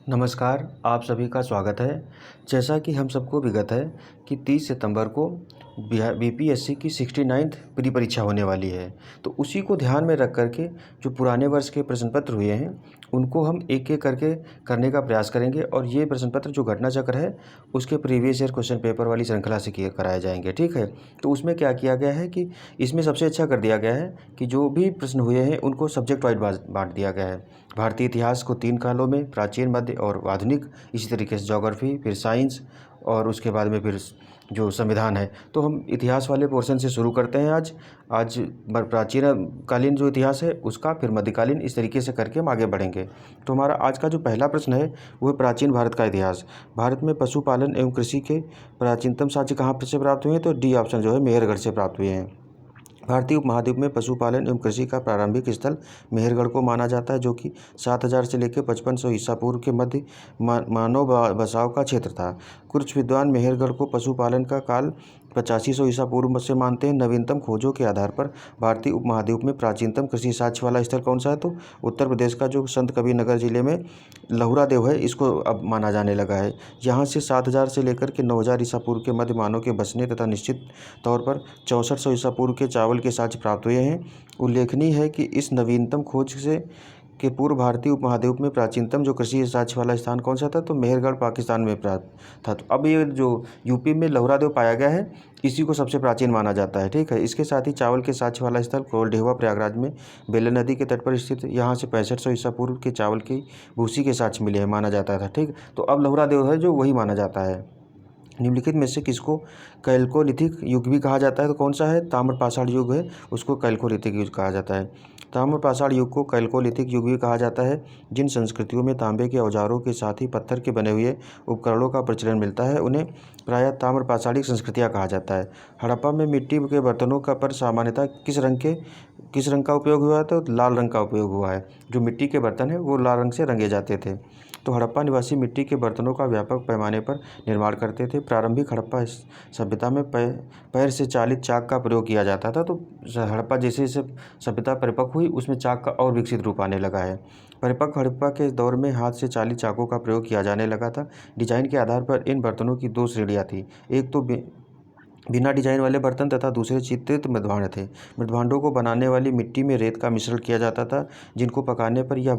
नमस्कार, आप सभी का स्वागत है। जैसा कि हम सबको विगत है कि 30 सितंबर को बीपीएससी की 69th प्री परीक्षा होने वाली है। तो उसी को ध्यान में रख कर के जो पुराने वर्ष के प्रश्न पत्र हुए हैं, उनको हम एक-एक करके करने का प्रयास करेंगे और ये प्रश्न पत्र जो घटना चक्र है, उसके प्रीवियस ईयर क्वेश्चन पेपर वाली श्रृंखला से कराए जाएंगे, ठीक है। तो उसमें क्या किया गया है कि इसमें सबसे अच्छा कर दिया गया है कि जो भी प्रश्न हुए हैं, उनको सब्जेक्ट वाइज बाँट दिया गया है। भारतीय इतिहास को 3 कालों में, प्राचीन, मध्य और आधुनिक, इसी तरीके से ज्योग्राफी, फिर साइंस और उसके बाद में फिर जो संविधान है। तो हम इतिहास वाले पोर्शन से शुरू करते हैं आज प्राचीन कालीन जो इतिहास है उसका, फिर मध्यकालीन, इस तरीके से करके हम आगे बढ़ेंगे। तो हमारा आज का जो पहला प्रश्न है वो है प्राचीन भारत का इतिहास। भारत में पशुपालन एवं कृषि के प्राचीनतम साक्ष्य कहाँ से प्राप्त हुए हैं? तो डी ऑप्शन जो है मेहरगढ़ से प्राप्त हुए हैं। भारतीय उपमहाद्वीप में पशुपालन एवं कृषि का प्रारंभिक स्थल मेहरगढ़ को माना जाता है, जो कि 7000 से लेकर 5500 ईसा पूर्व के मध्य मानव बसाव का क्षेत्र था। कुछ विद्वान मेहरगढ़ को पशुपालन का काल 8500 ईसा पूर्व से मानते हैं। नवीनतम खोजों के आधार पर भारतीय उपमहाद्वीप में प्राचीनतम कृषि साक्ष्य वाला स्थल कौन सा है? तो उत्तर प्रदेश का जो संत कबीरनगर जिले में लहुरा देव है, इसको अब माना जाने लगा है। यहाँ से 7000 से लेकर के 9000 ईसा पूर्व के मध्य मानव के बसने तथा निश्चित तौर पर 6400 ईसा पूर्व के चावल के साक्ष्य प्राप्त हुए हैं। उल्लेखनीय है कि इस नवीनतम खोज से के पूर्व भारतीय उपमहाद्वीप में प्राचीनतम जो कृषि साक्ष्य वाला स्थान कौन सा था? तो मेहरगढ़ पाकिस्तान में प्राप्त था। तो अब ये जो यूपी में लहुरा देव पाया गया है, इसी को सबसे प्राचीन माना जाता है, ठीक है। इसके साथ ही चावल के साक्ष्य वाला स्थल कोलढेवा प्रयागराज में बेलन नदी के तट पर स्थित, यहाँ से 6500 ईसा पूर्व के चावल की भूसी के साक्ष्य मिले हैं, माना जाता था, ठीक। तो अब लहुरा देव है जो वही माना जाता है। निम्नलिखित में से किसको कैल्कोलिथिक युग भी कहा जाता है? तो कौन सा है? ताम्रपाषाण युग है, उसको कैल्कोलिथिक युग कहा जाता है। ताम्रपाषाण युग को कैल्कोलिथिक युग भी कहा जाता है। जिन संस्कृतियों में तांबे के औजारों के साथ ही पत्थर के बने हुए उपकरणों का प्रचलन मिलता है, उन्हें प्रायः ताम्रपाषाणिक संस्कृतियाँ कहा जाता है। हड़प्पा में मिट्टी के बर्तनों का पर सामान्यतः किस रंग का उपयोग हुआ है? तो लाल रंग का उपयोग हुआ है। जो मिट्टी के बर्तन है वो लाल रंग से रंगे जाते थे। तो हड़प्पा निवासी मिट्टी के बर्तनों का व्यापक पैमाने पर निर्माण करते थे। प्रारंभिक हड़प्पा सभ्यता में पैर से चालित चाक का प्रयोग किया जाता था। तो हड़प्पा जैसे सभ्यता परिपक्व हुई, उसमें चाक का और विकसित रूप आने लगा है। परिपक्व हड़प्पा के दौर में हाथ से चालित चाकों का प्रयोग किया जाने लगा था। डिजाइन के आधार पर इन बर्तनों की 2 श्रेणियाँ थी। एक तो बिना डिजाइन वाले बर्तन तथा दूसरे चित्रित मृदभांड थे। मृदभांडों को बनाने वाली मिट्टी में रेत का मिश्रण किया जाता था, जिनको पकाने पर यह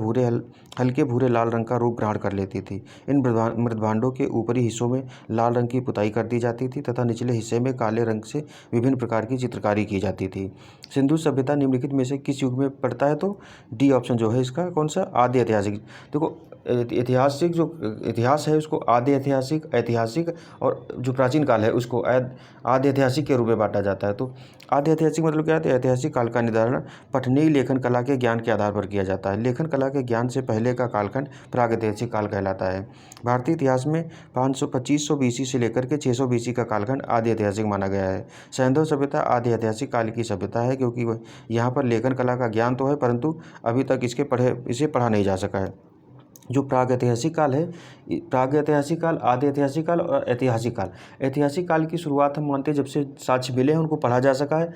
हल्के भूरे लाल रंग का रूप ग्रहण कर लेती थी। इन मृदभांडों के ऊपरी हिस्सों में लाल रंग की पुताई कर दी जाती थी तथा निचले हिस्से में काले रंग से विभिन्न प्रकार की चित्रकारी की जाती थी। सिंधु सभ्यता निम्नलिखित में से किस युग में पड़ता है? तो डी ऑप्शन जो है इसका कौन सा? आदि ऐतिहासिक। देखो, ऐतिहासिक जो इतिहास है उसको आदि ऐतिहासिक, ऐतिहासिक और जो प्राचीन काल है उसको आदि ऐतिहासिक के रूप में बांटा जाता है। तो आदि ऐतिहासिक मतलब क्या है? ऐतिहासिक काल का निर्धारण पठनीय लेखन कला के ज्ञान के आधार पर किया जाता है। लेखन कला के ज्ञान से पहले का कालखंड प्रागैतिहासिक काल कहलाता है। भारतीय इतिहास में 2500 बीसी से लेकर के 600 बीसी का कालखंड आदि ऐतिहासिक माना गया है। सैंधव सभ्यता आदि ऐतिहासिक काल की सभ्यता है, क्योंकि यहाँ पर लेखन कला का ज्ञान तो है, परंतु अभी तक इसे पढ़ा नहीं जा सका है। जो प्रागैतिहासिक काल है, प्रागैतिहासिक काल, आदि ऐतिहासिक काल और ऐतिहासिक काल। ऐतिहासिक काल की शुरुआत हम मानते हैं जब से साक्ष्य मिले हैं, उनको पढ़ा जा सका है।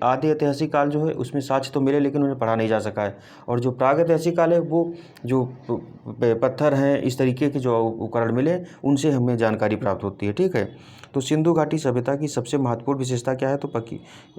आदि ऐतिहासिक काल जो है उसमें साक्ष्य तो मिले लेकिन उन्हें पढ़ा नहीं जा सका है। और जो प्रागैतिहासिक काल है वो जो पत्थर हैं, इस तरीके के जो उपकरण मिले, उनसे हमें जानकारी प्राप्त होती है, ठीक है। तो सिंधु घाटी सभ्यता की सबसे महत्वपूर्ण विशेषता क्या है? तो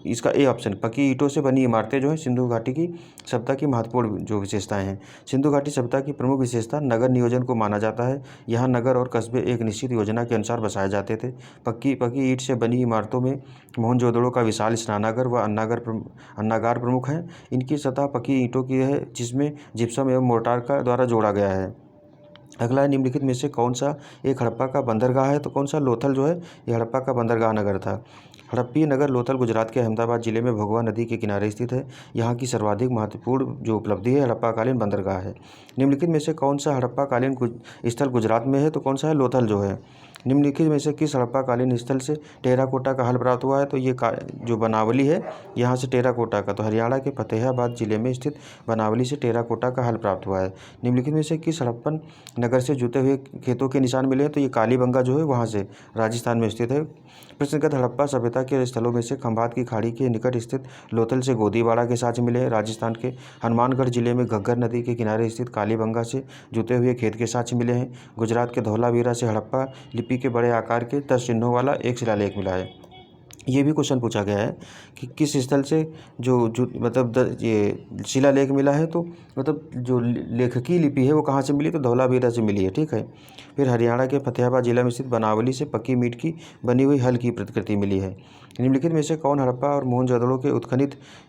इसका ए ऑप्शन, पक्की ईंटों से बनी इमारतें जो हैं सिंधु घाटी की सभ्यता की महत्वपूर्ण जो विशेषताएं हैं। सिंधु घाटी सभ्यता की प्रमुख विशेषता नगर नियोजन को माना जाता है। यहाँ नगर और कस्बे एक निश्चित योजना के अनुसार बसाए जाते थे। पक्की ईंट से बनी इमारतों में मोहनजोदड़ो का विशाल स्नानागार व अन्नागार प्रमुख हैं। इनकी सतह पक्की ईंटों की है, जिसमें जिप्सम एवं मोर्टार का द्वारा जोड़ा गया है। अगला है, निम्नलिखित में से कौन सा एक हड़प्पा का बंदरगाह है? तो कौन सा? लोथल जो है ये हड़प्पा का बंदरगाह नगर था। हड़प्पी नगर लोथल गुजरात के अहमदाबाद जिले में भगवा नदी के किनारे स्थित है। यहाँ की सर्वाधिक महत्वपूर्ण जो उपलब्धि है हड़प्पाकालीन बंदरगाह है। निम्नलिखित में से कौन सा हड़प्पाकालीन स्थल गुजरात में है? तो कौन सा है? लोथल जो है। निम्नलिखित में से किस हड़प्पाकालीन स्थल से टेराकोटा का हल प्राप्त हुआ है? तो ये जो बनावली है यहाँ से टेराकोटा का, तो हरियाणा के फतेहाबाद जिले में स्थित बनावली से टेराकोटा का हल प्राप्त हुआ है। निम्नलिखित में से किस हड़प्पन नगर से जुते हुए खेतों के निशान मिले हैं? तो ये कालीबंगा जो है वहाँ से राजस्थान में स्थित है। प्रश्नगत हड़प्पा सभ्यता के स्थलों में से खंभात की खाड़ी के निकट स्थित लोथल से गोदीवाड़ा के साक्ष्य मिले हैं। राजस्थान के हनुमानगढ़ जिले में घग्गर नदी के किनारे स्थित कालीबंगा से जुते हुए खेत के साक्ष्य मिले हैं। गुजरात के धौलावीरा से हड़प्पा लिपि के बड़े आकार के 10 चिन्हों वाला एक शिलालेख मिला है। ये भी क्वेश्चन पूछा गया है कि किस स्थल से जो मतलब ये शिलालेख मिला है, तो मतलब जो लेखकी लिपि है वो कहाँ से मिली? तो धौलावीरा से मिली है। ठीक है। फिर हरियाणा के फतेहाबाद जिला में स्थित बनावली से पक्की मीट की बनी हुई हल की प्रतिकृति मिली है। निम्नलिखित में से कौन हड़प्पा और मोहनजोदड़ो के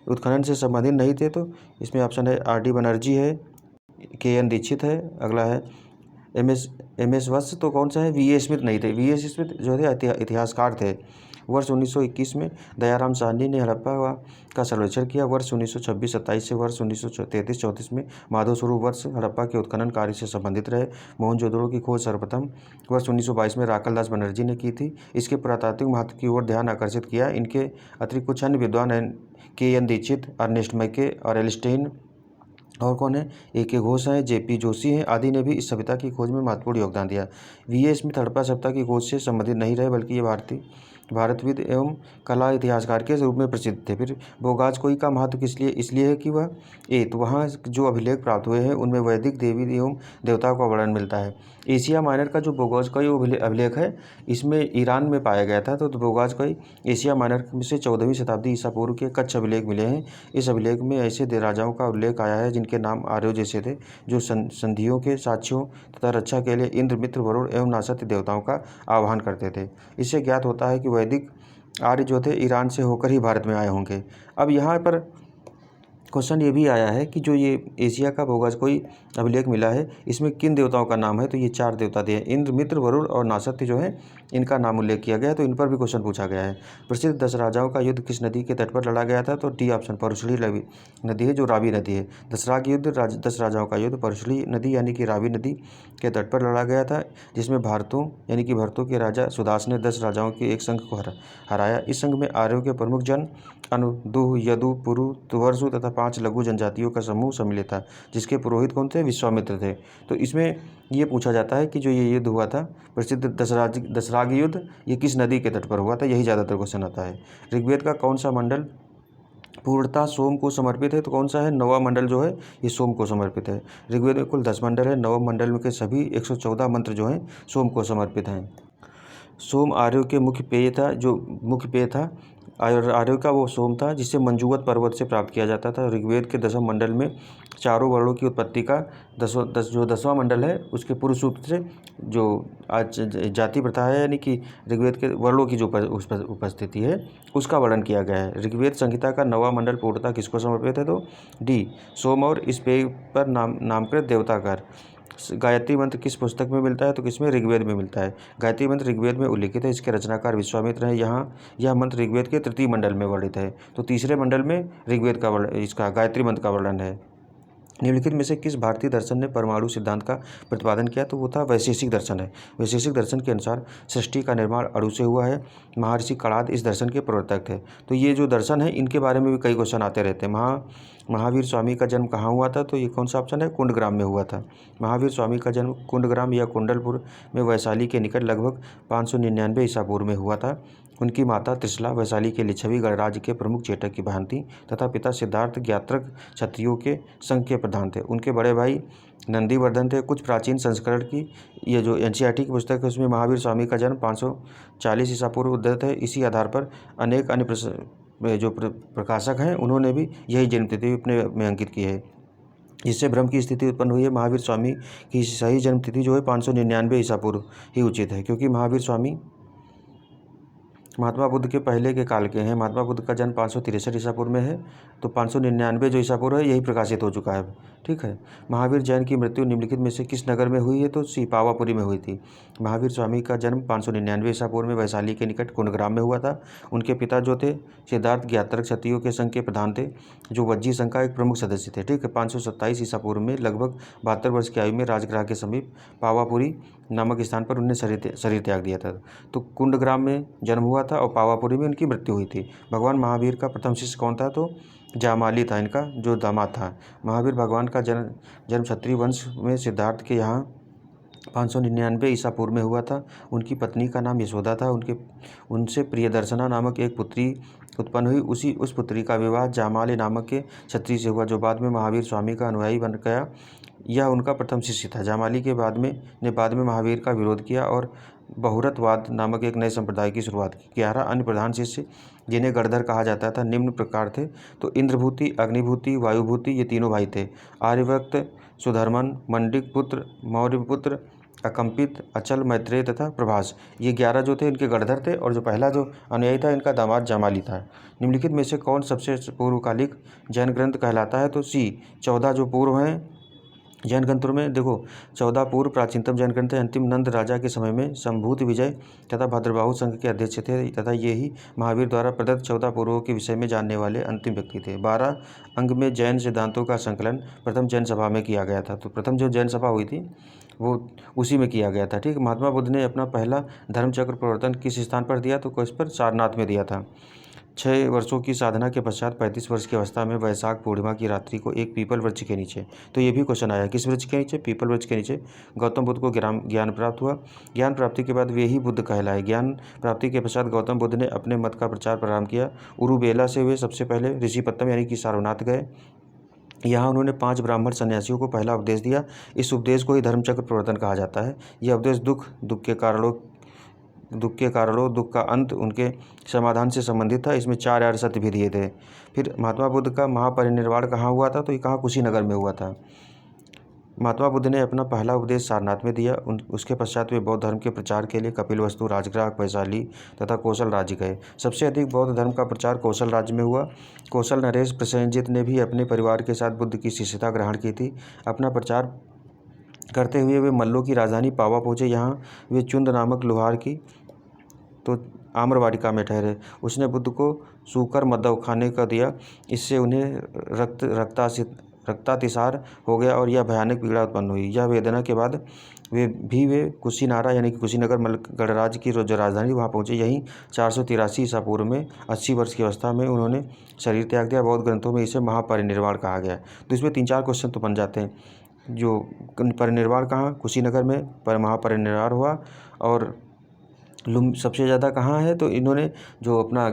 उत्खनन से संबंधित नहीं थे? तो इसमें ऑप्शन है आर डी बनर्जी है, के एन दीक्षित है, अगला है एम एस वत्स, तो कौन सा है? वी ए स्मिथ नहीं थे। वी ए स्मिथ जो थे इतिहासकार थे। वर्ष 1921 में दयाराम साहनी ने हड़प्पा का सर्वेक्षण किया। वर्ष 1926-27 से वर्ष 1933-34 में माधव स्वरूप वर्ष हड़प्पा के उत्खनन कार्य से संबंधित रहे। मोहनजोदड़ो की खोज सर्वप्रथम वर्ष 1922 में राकलदास बनर्जी ने की थी। इसके पुरातात्विक महत्व की ओर ध्यान आकर्षित किया। इनके अतिरिक्त कुछ अन्य विद्वान के एन दीक्षित, अर्नेस्ट मैके और एल्स्टेन और कौन है, ए के घोष हैं, जे पी जोशी हैं आदि ने भी इस सभ्यता की खोज में महत्वपूर्ण योगदान दिया। वी ए स्मिथ हड़प्पा सभ्यता की खोज से संबंधित नहीं रहे, बल्कि ये भारतविद एवं कला इतिहासकार के रूप में प्रसिद्ध थे। फिर बोगाजकोई का महत्व किस लिए? इसलिए है कि वह तो वहाँ जो अभिलेख प्राप्त हुए हैं उनमें वैदिक देवी एवं देवताओं का वर्णन मिलता है। एशिया माइनर का जो बोगाजकोई अभिलेख है इसमें ईरान में पाया गया था। तो बोगाजकोई एशिया माइनर में से 14वीं शताब्दी ईसा पूर्व के कच्छ अभिलेख मिले हैं। इस अभिलेख में ऐसे राजाओं का उल्लेख आया है जिनके नाम आर्यों जैसे थे, जो संधियों के साक्ष्यों तथा रक्षा के लिए इंद्र, मित्र, वरुण एवं नासत्य देवताओं का आह्वान करते थे। इससे ज्ञात होता है कि वैदिक आर्य जो थे ईरान से होकर ही भारत में आए होंगे। अब यहाँ पर क्वेश्चन ये भी आया है कि जो ये एशिया का बोगाजकोई अभिलेख मिला है इसमें किन देवताओं का नाम है? तो ये 4 देवता दिए, इंद्र, मित्र, वरुण और नासत्य जो है इनका नाम उल्लेख किया गया है। तो इन पर भी क्वेश्चन पूछा गया है। प्रसिद्ध 10 राजाओं का युद्ध किस नदी के तट पर लड़ा गया था? तो डी ऑप्शन परुशली नदी है, जो रावी नदी है। दसरा के युद्ध 10 राजाओं का युद्ध परुशली नदी यानी कि रावी नदी के तट पर लड़ा गया था, जिसमें भारतों यानी कि भरतों के राजा सुदास ने 10 राजाओं के एक संघ को हराया। इस संघ में आर्यों के प्रमुख जन अनु, दुह, यदु, पुरु, तुवर्सु तथा 5 लघु जनजातियों का समूह सम्मिलित था, जिसके पुरोहित कौन थे? विश्वामित्र थे। तो इसमें ये पूछा जाता है कि जो ये युद्ध हुआ था प्रसिद्ध दसराग युद्ध, ये किस नदी के तट पर हुआ था? यही ज़्यादातर क्वेश्चन आता है। ऋग्वेद का कौन सा मंडल पूर्णतः सोम को समर्पित है? तो कौन सा है? नौवां मंडल जो है ये सोम को समर्पित है। ऋग्वेद में कुल 10 मंडल है। नवम मंडल में के सभी 114 मंत्र जो हैं सोम को समर्पित हैं। सोम आर्यों के मुख्य पेय था, जो मुख्य पेय था आर्यों का वो सोम था, जिसे मंजूवत पर्वत से प्राप्त किया जाता था। ऋग्वेद के 10वें मंडल में चारों वर्णों की उत्पत्ति का 10वां मंडल है उसके पूर्व सूक्त से जो आज जाति प्रथा है यानी कि ऋग्वेद के वर्णों की जो उपस्थिति है उसका वर्णन किया गया है। ऋग्वेद संहिता का 9वां मंडल पूर्णतः किसको समर्पित है? तो डी सोम और इस पेय पर नामकृत देवताकार। गायत्री मंत्र किस पुस्तक में मिलता है? तो किसमें? ऋग्वेद में मिलता है। गायत्री मंत्र ऋग्वेद में उल्लिखित है। इसके रचनाकार विश्वामित्र हैं। यहाँ यह मंत्र ऋग्वेद के 3 मंडल में वर्णित है। तो तीसरे मंडल में ऋग्वेद का इसका गायत्री मंत्र का वर्णन है। निम्नलिखित में से किस भारतीय दर्शन ने परमाणु सिद्धांत का प्रतिपादन किया? तो वो था वैशेषिक दर्शन है। वैशेषिक दर्शन के अनुसार सृष्टि का निर्माण अणु से हुआ है। महर्षि कणाद इस दर्शन के प्रवर्तक थे। तो ये जो दर्शन है इनके बारे में भी कई क्वेश्चन आते रहते हैं। महावीर स्वामी का जन्म कहाँ हुआ था? तो ये कौन सा ऑप्शन है? कुंडग्राम में हुआ था। महावीर स्वामी का जन्म कुंडग्राम या कुंडलपुर में वैशाली के निकट लगभग 599 ईसा पूर्व में हुआ था। उनकी माता त्रिशला वैशाली के लिच्छवी गणराज्य के प्रमुख चेटक की बहन थी तथा पिता सिद्धार्थ ज्ञात्रक क्षत्रियों के संघ के प्रधान थे। उनके बड़े भाई नंदीवर्धन थे। कुछ प्राचीन संस्करण की ये जो एनसीईआरटी की पुस्तक है उसमें महावीर स्वामी का जन्म 540 ईसा पूर्व उद्धृत है। इसी आधार पर अनेक अन्य जो प्रकाशक हैं उन्होंने भी यही जन्मतिथि अपने में अंकित की है, जिससे भ्रम की स्थिति उत्पन्न हुई है। महावीर स्वामी की सही जन्मतिथि जो है 599 ईसा पूर्व ही उचित है, क्योंकि महावीर स्वामी महात्मा बुद्ध के पहले के काल के हैं। महात्मा बुद्ध का जन्म 563 ईसा पूर्व में है, तो 599 जो ईसा पूर्व है यही प्रकाशित हो चुका है। ठीक है। महावीर जैन की मृत्यु निम्नलिखित में से किस नगर में हुई है? तो सी पावापुरी में हुई थी। महावीर स्वामी का जन्म 599 ईसा पूर्व में वैशाली के निकट कुंडग्राम में हुआ था। उनके पिता जो थे सिद्धार्थ ज्ञात्रक क्षत्रियों के संघ के प्रधान थे, जो वज्जी संघ का एक प्रमुख सदस्य थे। ठीक है। 527 ईसा पूर्व में लगभग 72 वर्ष की आयु में राजगृह के समीप पावापुरी नामक स्थान पर उन्हें शरीर त्याग दिया था। तो कुंडग्राम में जन्म हुआ था और पावापुरी में उनकी मृत्यु हुई थी। भगवान महावीर का प्रथम शिष्य कौन था? तो जामाली था इनका जो दामाद था। महावीर भगवान का जन्म क्षत्रिय वंश में सिद्धार्थ के यहाँ 599 ईसा पूर्व में हुआ था। उनकी पत्नी का नाम यशोदा था। उनसे प्रियदर्शना नामक एक पुत्री उत्पन्न हुई। उस पुत्री का विवाह जामाली नामक के क्षत्रिय से हुआ, जो बाद में महावीर स्वामी का अनुयायी बन गया। यह उनका प्रथम शिष्य था। जामाली के बाद में महावीर का विरोध किया और बहुरतवाद नामक एक नए संप्रदाय की शुरुआत की। 11 अन्य प्रधान शिष्य, जिन्हें गणधर कहा जाता था, निम्न प्रकार थे। तो इंद्रभूति, अग्निभूति, वायुभूति, ये तीनों भाई थे। आर्यभक्त, सुधर्मन, मंडिक पुत्र, मौर्यपुत्र, अकंपित, अचल, मैत्रेय तथा प्रभास, ये 11 जो थे इनके गणधर थे। और जो पहला जो अनुयायी था इनका दामाद जामाली था। निम्नलिखित में से कौन सबसे पूर्वकालिक जैन ग्रंथ कहलाता है? तो सी 14 जो पूर्व हैं जैन ग्रंथों में। देखो 14 पूर्व प्राचीनतम जैन ग्रंथ है। अंतिम नंद राजा के समय में संभूति विजय तथा भद्रबाहु संघ के अध्यक्ष थे तथा ये ही महावीर द्वारा प्रदत्त 14 पूर्वों के विषय में जानने वाले अंतिम व्यक्ति थे। 12 अंग में जैन सिद्धांतों का संकलन प्रथम जैन सभा में किया गया था। तो प्रथम जो जैन सभा हुई थी वो उसी में किया गया था। ठीक। महात्मा बुद्ध ने अपना पहला धर्मचक्र प्रवर्तन किस स्थान पर दिया? तो किस पर? सारनाथ में दिया था। 6 वर्षों की साधना के पश्चात 35 वर्ष की अवस्था में वैशाख पूर्णिमा की रात्रि को एक पीपल वृक्ष के नीचे, तो ये भी क्वेश्चन आया, किस वृक्ष के नीचे? पीपल वृक्ष के नीचे गौतम बुद्ध को ज्ञान प्राप्त हुआ। ज्ञान प्राप्ति के बाद वे ही बुद्ध कहलाए। ज्ञान प्राप्ति के पश्चात गौतम बुद्ध ने अपने मत का प्रचार प्रारंभ किया। उरुबेला से वे सबसे पहले ऋषिपत्तम यानी कि सारनाथ गए। यहाँ उन्होंने 5 ब्राह्मण सन्यासियों को पहला उपदेश दिया। इस उपदेश को ही धर्मचक्र प्रवर्तन कहा जाता है। यह उपदेश दुख के कारणों, दुख का अंत, उनके समाधान से संबंधित था। इसमें 4 आर्य सत्य भी दिए थे। फिर महात्मा बुद्ध का महापरिनिर्वाण कहाँ हुआ था? तो ये कहाँ? कुशीनगर में हुआ था। महात्मा बुद्ध ने अपना पहला उपदेश सारनाथ में दिया। उसके पश्चात वे बौद्ध धर्म के प्रचार के लिए कपिलवस्तु, राजगृह, वैशाली तथा कौशल राज्य गए। सबसे अधिक बौद्ध धर्म का प्रचार कौशल राज्य में हुआ। कौशल नरेश प्रसेनजित ने भी अपने परिवार के साथ बुद्ध की शिष्यता ग्रहण की थी। अपना प्रचार करते हुए वे मल्लों की राजधानी पावा पहुँचे। यहाँ वे चुंद नामक लोहार की तो आम्रवाटिका में ठहरे। उसने बुद्ध को सूकर मद्दव खाने का दिया। इससे उन्हें रक्तातिसार हो गया और यह भयानक पीड़ा उत्पन्न हुई। यह वेदना के बाद वे कुशीनारा यानी कि कुशीनगर गणराज्य की जो राजधानी वहाँ पहुँचे। यहीं 483 ईसा पूर्व में 80 वर्ष की अवस्था में उन्होंने शरीर त्याग दिया। बौद्ध ग्रंथों में इसे महापरिनिर्वाण कहा गया। तो इसमें 3-4 क्वेश्चन तो बन जाते हैं। जो परिनिर्वाण कहाँ? कुशीनगर में महापरिनिर्वाण हुआ। और सबसे ज़्यादा कहाँ है? तो इन्होंने जो अपना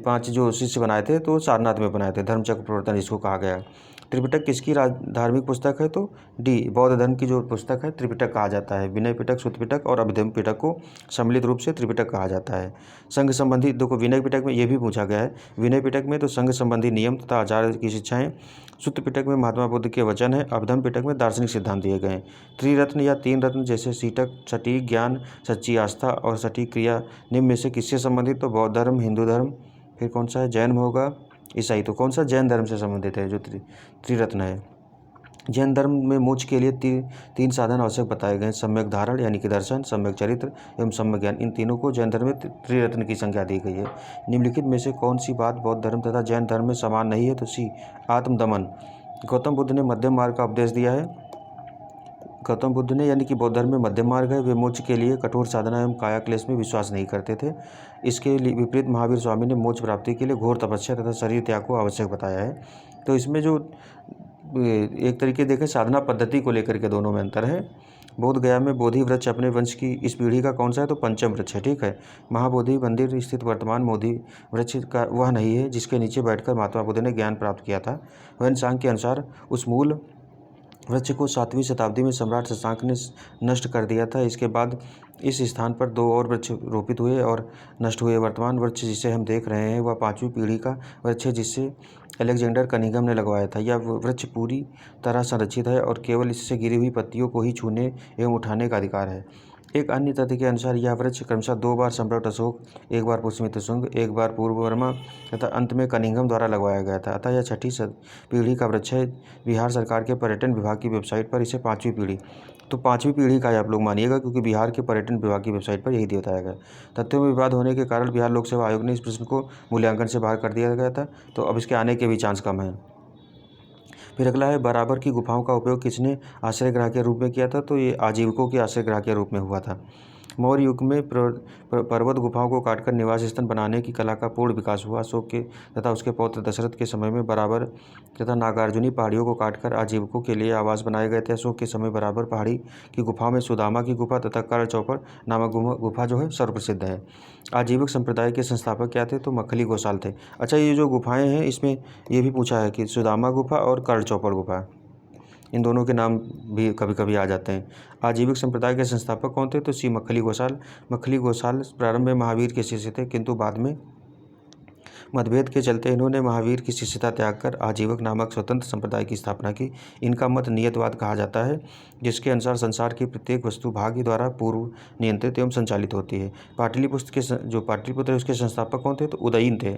5 जो शिष्य बनाए थे तो सारनाथ में बनाए थे। धर्मचक्र प्रवर्तन इसको कहा गया। त्रिपिटक किसकी धार्मिक पुस्तक है? तो डी बौद्ध धर्म की जो पुस्तक है त्रिपिटक कहा जाता है। विनय पिटक, सुत्त पिटक और अभिधम्म पिटक को सम्मिलित रूप से त्रिपिटक कहा जाता है। संघ संबंधी, देखो विनय पिटक में ये भी पूछा गया है। विनय पिटक में तो संघ संबंधी नियम तथा आचार की शिक्षाएं, सुत्त पिटक में महात्मा बुद्ध के वचन है, अभिधम्म पिटक में दार्शनिक सिद्धांत दिए गए हैं। त्रिरत्न या 3 रत्न जैसे सटीक ज्ञान, सच्ची आस्था और सटीक क्रिया निम्न में से किससे संबंधित? तो बौद्ध धर्म, हिंदू धर्म, फिर कौन सा है? जैन होगा, ईसाई। तो कौन सा? जैन धर्म से संबंधित है जो त्रिरत्न है। जैन धर्म में मोक्ष के लिए 3 साधन आवश्यक बताए गए। सम्यक धारण यानी कि दर्शन, सम्यक चरित्र एवं सम्यक ज्ञान। इन तीनों को जैन धर्म में त्रिरत्न की संज्ञा दी गई है। निम्नलिखित में से कौन सी बात बौद्ध धर्म तथा जैन धर्म में समान नहीं है? तो सी आत्मदमन। गौतम बुद्ध ने मध्यम मार्ग का उपदेश दिया है। गौतम बुद्ध ने यानी कि बौद्ध धर्म में मध्यम मार्ग है। वे मोक्ष के लिए कठोर साधना एवं काया क्लेश में विश्वास नहीं करते थे। इसके विपरीत महावीर स्वामी ने मोक्ष प्राप्ति के लिए घोर तपस्या तथा शरीर त्याग को आवश्यक बताया है। तो इसमें जो एक तरीके देखें साधना पद्धति को लेकर के दोनों में अंतर है। बोध गया में बोधि वृक्ष अपने वंश की इस पीढ़ी का कौन सा है? तो पंचम वृक्ष है। ठीक है। महाबोधि मंदिर स्थित वर्तमान बोधि वृक्ष का वह नहीं है जिसके नीचे बैठकर महात्मा बुद्ध ने ज्ञान प्राप्त किया था। वैनसांग के अनुसार उस मूल वृक्ष को 7वीं शताब्दी में सम्राट शशांक ने नष्ट कर दिया था। इसके बाद इस स्थान पर 2 और वृक्ष रोपित हुए और नष्ट हुए। वर्तमान वृक्ष जिसे हम देख रहे हैं वह 5वीं पीढ़ी का वृक्ष है जिसे अलेक्जेंडर कनिंघम ने लगवाया था। यह वृक्ष पूरी तरह संरक्षित है और केवल इससे गिरी हुई पत्तियों को ही छूने एवं उठाने का अधिकार है। एक अन्य तथ्य के अनुसार यह वृक्ष क्रमशः 2 बार सम्राट अशोक, 1 बार पुष्यमित्र शुंग, 1 बार पूर्ववर्मा तथा अंत में कनिंघम द्वारा लगवाया गया था। अतः यह छठी पीढ़ी का वृक्ष है। बिहार सरकार के पर्यटन विभाग की वेबसाइट पर इसे 5वीं पीढ़ी, तो 5वीं पीढ़ी का ही आप लोग मानिएगा, क्योंकि बिहार के पर्यटन विभाग की वेबसाइट पर यही बताया गया। तथ्यों में विवाद होने के कारण बिहार लोक सेवा आयोग ने इस प्रश्न को मूल्यांकन से बाहर कर दिया गया था, तो अब इसके आने के भी चांस कम है। फिर अगला है, बराबर की गुफाओं का उपयोग किसने आश्रय गृह के रूप में किया था? तो ये आजीविकों के आश्रय गृह के रूप में हुआ था। मौर्य युग में पर्वत गुफाओं को काटकर निवास स्थान बनाने की कला का पूर्ण विकास हुआ। अशोक के तथा उसके पौत्र दशरथ के समय में बराबर तथा नागार्जुनी पहाड़ियों को काटकर आजीविकों के लिए आवास बनाए गए थे। अशोक के समय बराबर पहाड़ी की गुफाओं में सुदामा की गुफा तथा कर्ण चौपड़ नामक गुफा जो है सर्वप्रसिद्ध है। आजीविक संप्रदाय के संस्थापक क्या थे? तो मखली गोसाल थे। अच्छा, ये जो गुफाएं हैं इसमें ये भी पूछा है कि सुदामा गुफा और कर्ण चौपड़ गुफा, इन दोनों के नाम भी कभी कभी आ जाते हैं। आजीविक संप्रदाय के संस्थापक कौन थे? तो सी मखली गोसाल। मखली गोसाल प्रारंभ में महावीर के शिष्य थे, किंतु बाद में मतभेद के चलते इन्होंने महावीर की शिष्यता त्याग कर आजीवक नामक स्वतंत्र संप्रदाय की स्थापना की। इनका मत नियतवाद कहा जाता है, जिसके अनुसार संसार की प्रत्येक वस्तु भाग्य द्वारा पूर्व नियंत्रित एवं संचालित होती है। पाटलिपुत्र है उसके संस्थापक कौन थे? तो उदयन थे।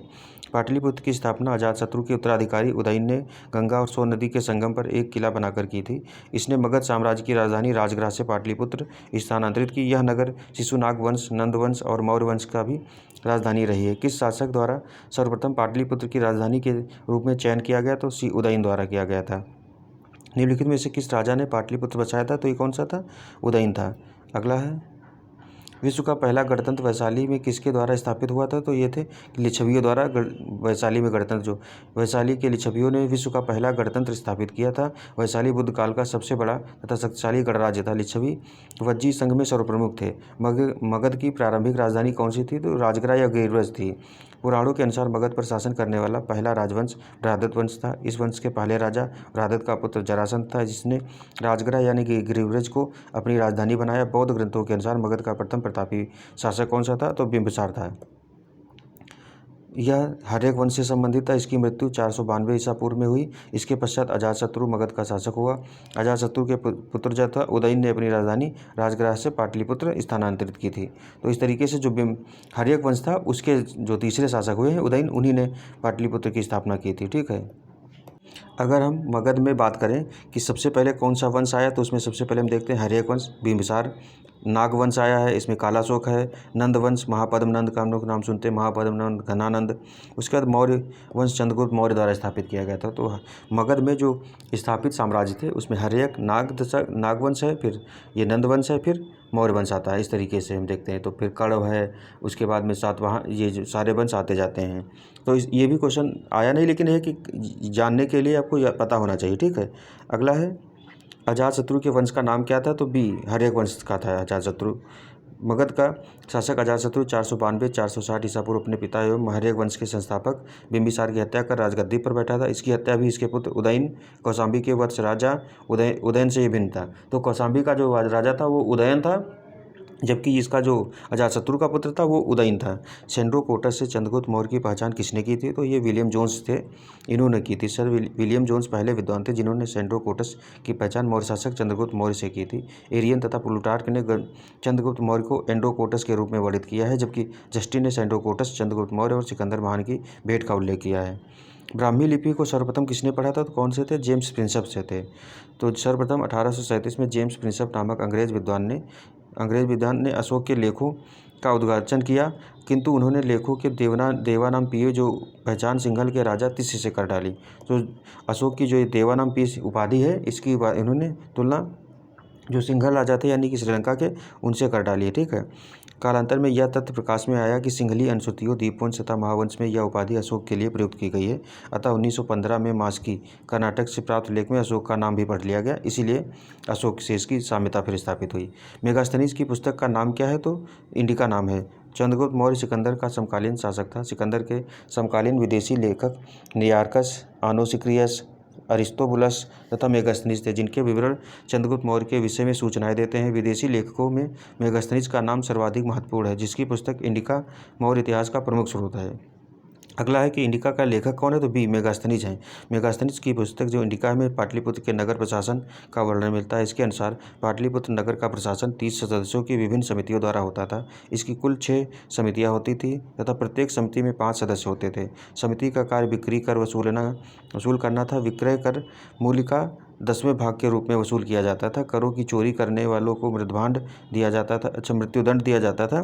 पाटलिपुत्र की स्थापना अजातशत्रु के उत्तराधिकारी उदयन ने गंगा और सोन नदी के संगम पर एक किला बनाकर की थी। इसने मगध साम्राज्य की राजधानी राजगृह से पाटलिपुत्र स्थानांतरित की। यह नगर शिशुनाग वंश, नंद वंश और मौर्य वंश का भी राजधानी रही है। किस शासक द्वारा सर्वप्रथम पाटलिपुत्र की राजधानी के रूप में चयन किया गया? तो सी उदयन द्वारा किया गया था। निम्नलिखित में से किस राजा ने पाटलिपुत्र बसाया था? तो ये कौन सा था? उदयन था। अगला है, विश्व का पहला गणतंत्र वैशाली में किसके द्वारा स्थापित हुआ था? तो ये थे लिच्छवियों द्वारा। वैशाली में गणतंत्र, जो वैशाली के लिच्छवियों ने विश्व का पहला गणतंत्र स्थापित किया था। वैशाली बुद्ध काल का सबसे बड़ा तथा शक्तिशाली गणराज्य था। लिच्छवी वज्जी संघ में सर्वप्रमुख थे। मगध की प्रारंभिक राजधानी कौन सी थी? तो राजगृह या गिरिव्रज थी। पुराणों के अनुसार मगध पर शासन करने वाला पहला राजवंश बृहदत्त वंश था। इस वंश के पहले राजा बृहदत्त का पुत्र जरासंध था, जिसने राजगृह यानी कि गिरिव्रज को अपनी राजधानी बनाया। बौद्ध ग्रंथों के अनुसार मगध का प्रथम प्रतापी शासक कौन सा था? तो बिंबिसार था। यह हर्यक वंश से संबंधित था। इसकी मृत्यु 492 ईसा पूर्व में हुई। इसके पश्चात अजातशत्रु मगध का शासक हुआ। अजातशत्रु के पुत्र जो था उदयन ने अपनी राजधानी राजगृह से पाटलिपुत्र स्थानांतरित की थी। तो इस तरीके से जो हर्यक वंश था उसके जो तीसरे शासक हुए हैं उदयन, उन्हीं ने पाटलिपुत्र की स्थापना की थी। ठीक है। अगर हम मगध में बात करें कि सबसे पहले कौन सा वंश आया, तो उसमें सबसे पहले हम देखते हैं हर्यक वंश, बिंबिसार। नागवंश आया है, इसमें कालाशोक है। नंदवंश, महापद्मनंद का हम लोग नाम सुनते हैं, महापद्मनंद, घनानंद। उसके बाद मौर्य वंश चंद्रगुप्त मौर्य द्वारा स्थापित किया गया था। तो मगध में जो स्थापित साम्राज्य थे उसमें हर्यक, नागवंश है, फिर ये नंदवंश है, फिर मौर्य वंश आता है। इस तरीके से हम देखते हैं। तो फिर कण्व है, उसके बाद में सातवाहन, ये जो सारे वंश आते जाते हैं। तो ये भी क्वेश्चन आया नहीं, लेकिन है कि जानने के लिए आपको पता होना चाहिए। ठीक है। अगला है, अजातशत्रु के वंश का नाम क्या था? तो बी हर्यक वंश का था अजातशत्रु। मगध का शासक अजातशत्रु 492-460 ईसा पूर्व अपने पिता एवं हर्यक वंश के संस्थापक बिंबिसार की हत्या कर राजगद्दी पर बैठा था। इसकी हत्या भी इसके पुत्र उदयन, कौशांबी के वंश राजा उदयन से ही भिन्न था। तो कौशांबी का जो राजा था वो उदयन था, जबकि इसका जो अजातशत्रु का पुत्र था वो उदयन था। सेंड्रोकोटस से चंद्रगुप्त मौर्य की पहचान किसने की थी? तो ये विलियम जोन्स थे, इन्होंने की थी। सर विलियम जोन्स पहले विद्वान थे जिन्होंने सेंड्रोकोटस की पहचान मौर्य शासक चंद्रगुप्त मौर्य से की थी। एरियन तथा प्लूटार्क ने चंद्रगुप्त मौर्य को एंड्रोकोटस के रूप में वर्णित किया है, जबकि जस्टिन ने सेंड्रोकोटस, चंद्रगुप्त मौर्य और सिकंदर महान की भेंट का उल्लेख किया है। ब्राह्मी लिपि को सर्वप्रथम किसने पढ़ा था? तो कौन से थे? जेम्स प्रिंसप से थे। तो सर्वप्रथम 1837 में जेम्स प्रिंसप नामक अंग्रेज विद्वान ने अशोक के लेखों का उद्घाटन किया, किंतु उन्होंने लेखों के देवानाम पीय जो पहचान सिंघल के राजा तिस्य से कर डाली। तो अशोक की जो देवानाम पीय उपाधि है, इसकी इन्होंने तुलना जो सिंघल राजा थे यानी कि श्रीलंका के, उनसे कर डाली है। ठीक है। कालांतर में यह तथ्य प्रकाश में आया कि सिंघली अनुसूतियों, दीपवंश तथा महावंश में यह उपाधि अशोक के लिए प्रयुक्त की गई है। अतः 1915 में मास्की कर्नाटक से प्राप्त लेख में अशोक का नाम भी पढ़ लिया गया, इसीलिए अशोक से इसकी साम्यता फिर स्थापित हुई। मेगास्थनीज की पुस्तक का नाम क्या है? तो इंडिका नाम है। चंद्रगुप्त मौर्य सिकंदर का समकालीन शासक था। सिकंदर के समकालीन विदेशी लेखक नियार्कस, आनोसिक्रियस, अरिस्तोबुलस तथा मेगास्थनीज थे, जिनके विवरण चंद्रगुप्त मौर्य के विषय में सूचनाएं देते हैं। विदेशी लेखकों में मेगास्थनीज का नाम सर्वाधिक महत्वपूर्ण है, जिसकी पुस्तक इंडिका मौर्य इतिहास का प्रमुख स्रोत है। अगला है कि इंडिका का लेखक कौन है, तो बी मेगास्थनीज हैं। मेगास्थनीज की पुस्तक जो इंडिका में पाटलिपुत्र के नगर प्रशासन का वर्णन मिलता है। इसके अनुसार पाटलिपुत्र नगर का प्रशासन 30 सदस्यों की विभिन्न समितियों द्वारा होता था। इसकी कुल 6 समितियां होती थी तथा प्रत्येक समिति में 5 सदस्य होते थे। समिति का कार्य बिक्री कर वसूल करना था। विक्रय कर मूल्य का 10वें भाग के रूप में वसूल किया जाता था। करों की चोरी करने वालों को मृत्युदंड दिया जाता था। मृत्युदंड दिया जाता था।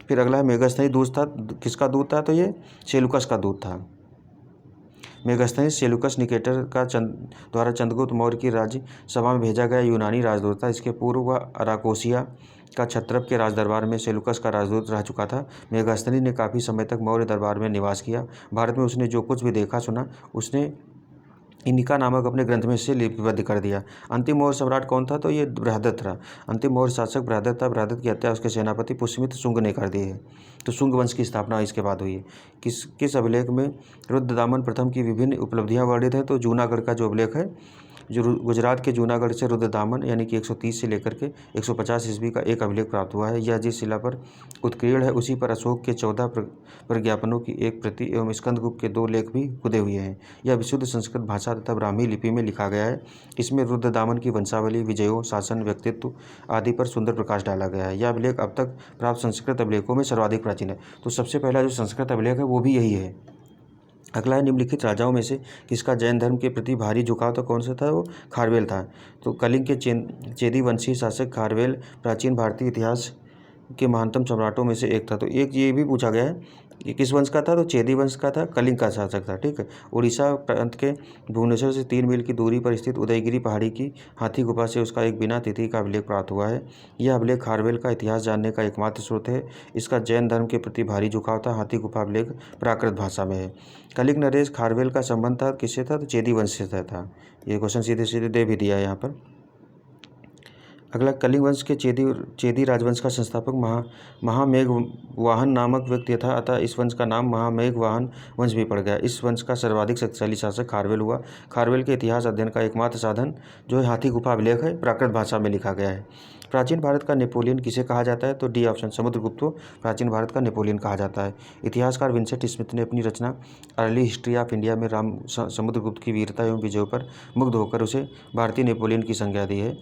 फिर अगला है मेगास्थनी दूत था। किसका दूत था, तो ये सेलुकस का दूत था। मेगास्थनीज सेलुकस निकेटर का द्वारा चंद्रगुप्त मौर्य की राज्य सभा में भेजा गया यूनानी राजदूत था। इसके पूर्व वह अराकोसिया का क्षत्रप के राजदरबार में सेलुकस का राजदूत रह चुका था। मेगास्थनी ने काफ़ी समय तक मौर्य दरबार में निवास किया। भारत में उसने जो कुछ भी देखा सुना उसने इंडिका नामक अपने ग्रंथ में से लिपिबद्ध कर दिया। अंतिम मौर्य सम्राट कौन था, तो ये बृहदत्त था। अंतिम मौर्य शासक बृहदत्त था। बृहदत्त की हत्या उसके सेनापति पुष्यमित्र शुंग ने कर दी है। तो शुंग वंश की स्थापना इसके बाद हुई है। किस अभिलेख में रुद्रदामन प्रथम की विभिन्न उपलब्धियां वर्णित हैं, तो जूनागढ़ का जो अभिलेख है, जो गुजरात के जूनागढ़ से रुद्रदामन यानी कि 130 से लेकर के 150 ईस्वी का एक अभिलेख प्राप्त हुआ है। यह जिस शिला पर उत्कीर्ण है उसी पर अशोक के 14 प्रज्ञापनों की एक प्रति एवं स्कंदगुप्त के 2 लेख भी खुदे हुए हैं। यह विशुद्ध संस्कृत भाषा तथा ब्राह्मी लिपि में लिखा गया है। इसमें रुद्रदामन की वंशावली, विजयों, शासन, व्यक्तित्व आदि पर सुंदर प्रकाश डाला गया है। यह अभिलेख अब तक प्राप्त संस्कृत अभिलेखों में सर्वाधिक प्राचीन है। तो सबसे पहला जो संस्कृत अभिलेख है वो भी यही है। अगला है निम्नलिखित राजाओं में से किसका जैन धर्म के प्रति भारी झुकाव था, कौन सा था, वो खारवेल था। तो कलिंग के चेदी वंशी शासक खारवेल प्राचीन भारतीय इतिहास के महानतम सम्राटों में से एक था। तो एक ये भी पूछा गया है कि किस वंश का था, तो चेदी वंश का था, कलिंग का शासक था। ठीक है। उड़ीसा प्रांत के भुवनेश्वर से 3 मील की दूरी पर स्थित उदयगिरी पहाड़ी की हाथी गुफा से उसका एक बिना तिथि का अभिलेख प्राप्त हुआ है। यह अभिलेख खारवेल का इतिहास जानने का एकमात्र स्रोत है। इसका जैन धर्म के प्रति भारी झुकाव था। हाथी गुफा अभिलेख प्राकृत भाषा में है। कलिंग नरेश खारवेल का संबंध था किससे था, तो चेदी वंश से था। ये क्वेश्चन सीधे सीधे दे भी दिया है यहाँ पर। अगला कलिंग वंश के चेदी राजवंश का संस्थापक महामेघवाहन नामक व्यक्ति था। अतः इस वंश का नाम महामेघवाहन वंश भी पड़ गया। इस वंश का सर्वाधिक शक्तिशाली शासक खारवेल हुआ। खारवेल के इतिहास अध्ययन का एकमात्र साधन जो है हाथी गुफा अभिलेख है, प्राकृत भाषा में लिखा गया है। प्राचीन भारत का नेपोलियन किसे कहा जाता है, तो डी ऑप्शन समुद्रगुप्त को प्राचीन भारत का नेपोलियन कहा जाता है। इतिहासकार विंसेंट स्मिथ ने अपनी रचना अर्ली हिस्ट्री ऑफ इंडिया में समुद्रगुप्त की वीरता एवं विजयों पर मुग्ध होकर उसे भारतीय नेपोलियन की संज्ञा दी है।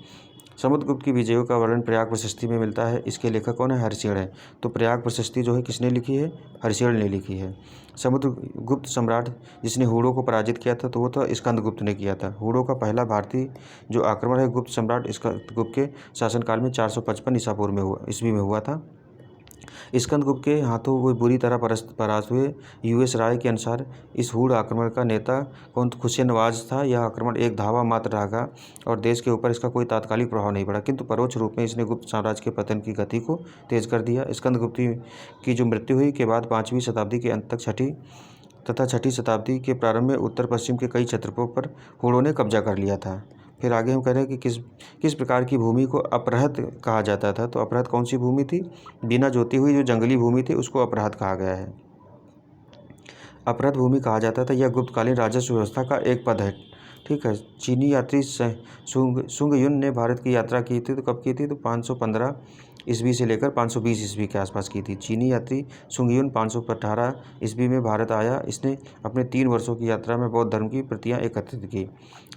समुद्रगुप्त की विजयों का वर्णन प्रयाग प्रशस्ति में मिलता है। इसके लेखक कौन है, हर्षियल है। तो प्रयाग प्रशस्ति जो है किसने लिखी है, हर्षियल ने लिखी है। समुद्रगुप्त सम्राट जिसने हुड़ों को पराजित किया था तो वो तो स्कंदगुप्त ने किया था। हुड़ों का पहला भारतीय जो आक्रमण है गुप्त सम्राट स्कंदगुप्त के शासनकाल में 455 ईस्वी में हुआ था। स्कंदगुप्त के हाथों वो बुरी तरह परास्त हुए। यूएस राय के अनुसार इस हुड़ आक्रमण का नेता कौन, खुशेनवाज था। यह आक्रमण एक धावा मात्र रहा और देश के ऊपर इसका कोई तात्कालिक प्रभाव नहीं पड़ा, किंतु परोक्ष रूप में इसने गुप्त साम्राज्य के पतन की गति को तेज कर दिया। स्कंदगुप्त की जो मृत्यु हुई के बाद 5वीं शताब्दी के अंत तक छठी शताब्दी के प्रारंभ में उत्तर पश्चिम के कई क्षेत्रों पर हुड़ों ने कब्जा कर लिया था। फिर आगे हम कह रहे हैं कि किस प्रकार की भूमि को अपरहत कहा जाता था। तो अपरहत कौन सी भूमि थी, बिना जोती हुई जो जंगली भूमि थी उसको अपरहत कहा गया है। अपरहत भूमि कहा जाता था। यह गुप्तकालीन राजस्व व्यवस्था का एक पद है। ठीक है। चीनी यात्री सुंग युन ने भारत की यात्रा की थी। तो कब की थी, तो 515 ईस्वी से लेकर 520 ईस्वी के आसपास की थी। चीनी यात्री सुंग युन 518 ईस्वी में भारत आया। इसने अपने 3 वर्षों की यात्रा में बौद्ध धर्म की प्रतियां एकत्रित की।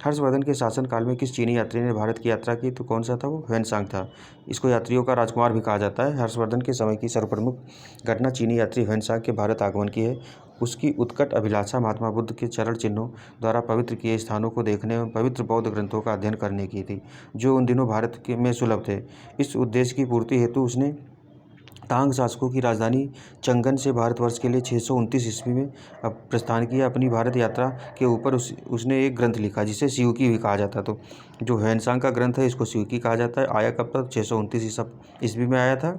हर्षवर्धन के शासनकाल में किस चीनी यात्री ने भारत की यात्रा की, तो कौन सा था, वो ह्वेनसांग था। इसको यात्रियों का राजकुमार भी कहा जाता है। हर्षवर्धन के समय की सर्वप्रमुख घटना चीनी यात्री ह्वेनसांग के भारत आगमन की है। उसकी उत्कट अभिलाषा महात्मा बुद्ध के चरण चिन्हों द्वारा पवित्र किए स्थानों को देखने एवं पवित्र बौद्ध ग्रंथों का अध्ययन करने की थी, जो उन दिनों भारत में सुलभ थे। इस उद्देश्य की पूर्ति हेतु उसने तांग शासकों की राजधानी चंगन से भारतवर्ष के लिए 629 ईस्वी में प्रस्थान किया। अपनी भारत यात्रा के ऊपर उसने एक ग्रंथ लिखा जिसे शिवकी भी कहा जाता। तो जो ह्वेनसांग का ग्रंथ है इसको शिवकी कहा जाता है। आया कब तक, 629 ईस्वी में आया था।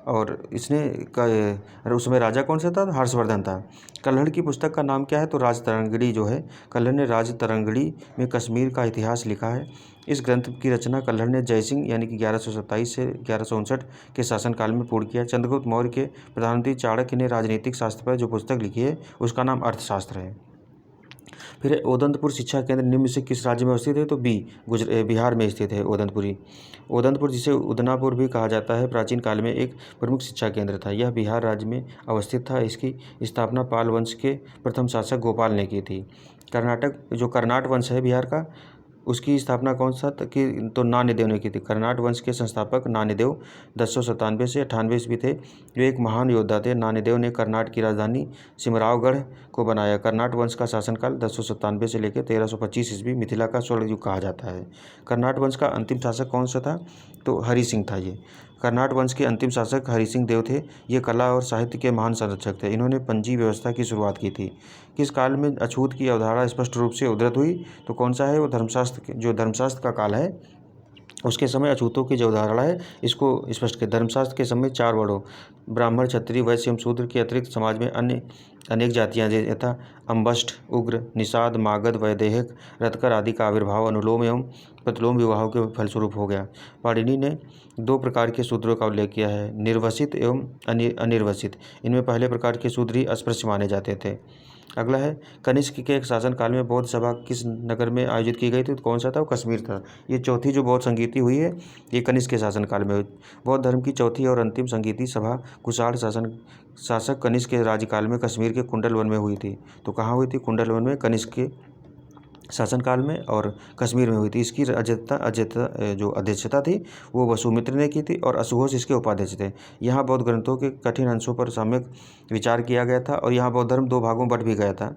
और उसमें राजा कौन सा था, हर्षवर्धन था। कल्हड़ की पुस्तक का नाम क्या है, तो राजतरंगिणी जो है। कल्हड़ ने राजतरंगिणी में कश्मीर का इतिहास लिखा है। इस ग्रंथ की रचना कल्हड़ ने जयसिंह यानी कि 1127 से 1159 के शासनकाल में पूर्ण किया। चंद्रगुप्त मौर्य के प्रधानमंत्री चाणक्य ने राजनीतिक शास्त्र पर जो पुस्तक लिखी है उसका नाम अर्थशास्त्र है। फिर है ओदंतपुर शिक्षा केंद्र निम्न से किस राज्य में अवस्थित है? तो बी, बिहार में स्थित है ओदंतपुरी। ओदंतपुर, जिसे उदनापुर भी कहा जाता है, प्राचीन काल में एक प्रमुख शिक्षा केंद्र था। यह बिहार राज्य में अवस्थित था। इसकी स्थापना पाल वंश के प्रथम शासक गोपाल ने की थी। कर्नाट वंश है बिहार का, उसकी स्थापना कौन सा कि तो नान्यदेव ने की थी। कर्नाट वंश के संस्थापक नान्यदेव 1097 से 98 ईस्वी थे, जो एक महान योद्धा थे। नान्यदेव ने कर्नाट की राजधानी सिमरावगढ़ को बनाया। कर्नाट वंश का शासनकाल 1097 से लेकर 1325 ईस्वी मिथिला का स्वर्ण युग कहा जाता है। कर्नाट वंश का अंतिम शासक कौन सा था? तो हरि सिंह था। ये कर्नाट वंश के अंतिम शासक हरि सिंह देव थे। ये कला और साहित्य के महान संरक्षक थे। इन्होंने पंजी व्यवस्था की शुरुआत की थी। किस काल में अछूत की अवधारणा स्पष्ट रूप से उद्धृत हुई? तो कौन सा है? वो धर्मशास्त्र का काल है, उसके समय अछूतों की जो अवधारणा है इसको स्पष्ट किया। धर्मशास्त्र के समय 4 वर्णों ब्राह्मण, क्षत्रिय, वैश्य एवं शूद्र के अतिरिक्त समाज में अन्य अनेक जातियाँ यथा अंबष्ट, उग्र, निषाद, मागध, वैदेहिक, रत्कर आदि का आविर्भाव अनुलोम एवं प्रतिलोम विवाहों के फलस्वरूप हो गया। पाणिनि ने 2 प्रकार के शूद्रों का उल्लेख किया है, निर्वसित एवं अनिर्वसित। इनमें पहले प्रकार के शूद्र ही अस्पृश्य माने जाते थे। अगला है कनिष्क के एक शासनकाल में बौद्ध सभा किस नगर में आयोजित की गई थी? तो कौन सा था? वो कश्मीर था। ये चौथी जो बौद्ध संगीति हुई है ये कनिष्क के शासनकाल में हुई। बौद्ध धर्म की चौथी और अंतिम संगीति सभा कुषाण शासक कनिष्क के राज्यकाल में कश्मीर के कुंडल वन में हुई थी। तो कहाँ हुई थी? कुंडल वन में, कनिष्क के शासनकाल में और कश्मीर में हुई थी। इसकी जो अध्यक्षता थी वो वसुमित्र ने की थी और अशुघोष इसके उपाध्यक्ष थे। यहाँ बौद्ध ग्रंथों के कठिन अंशों पर सम्यक विचार किया गया था और यहाँ बौद्ध धर्म 2 भागों में बंट भी गया था।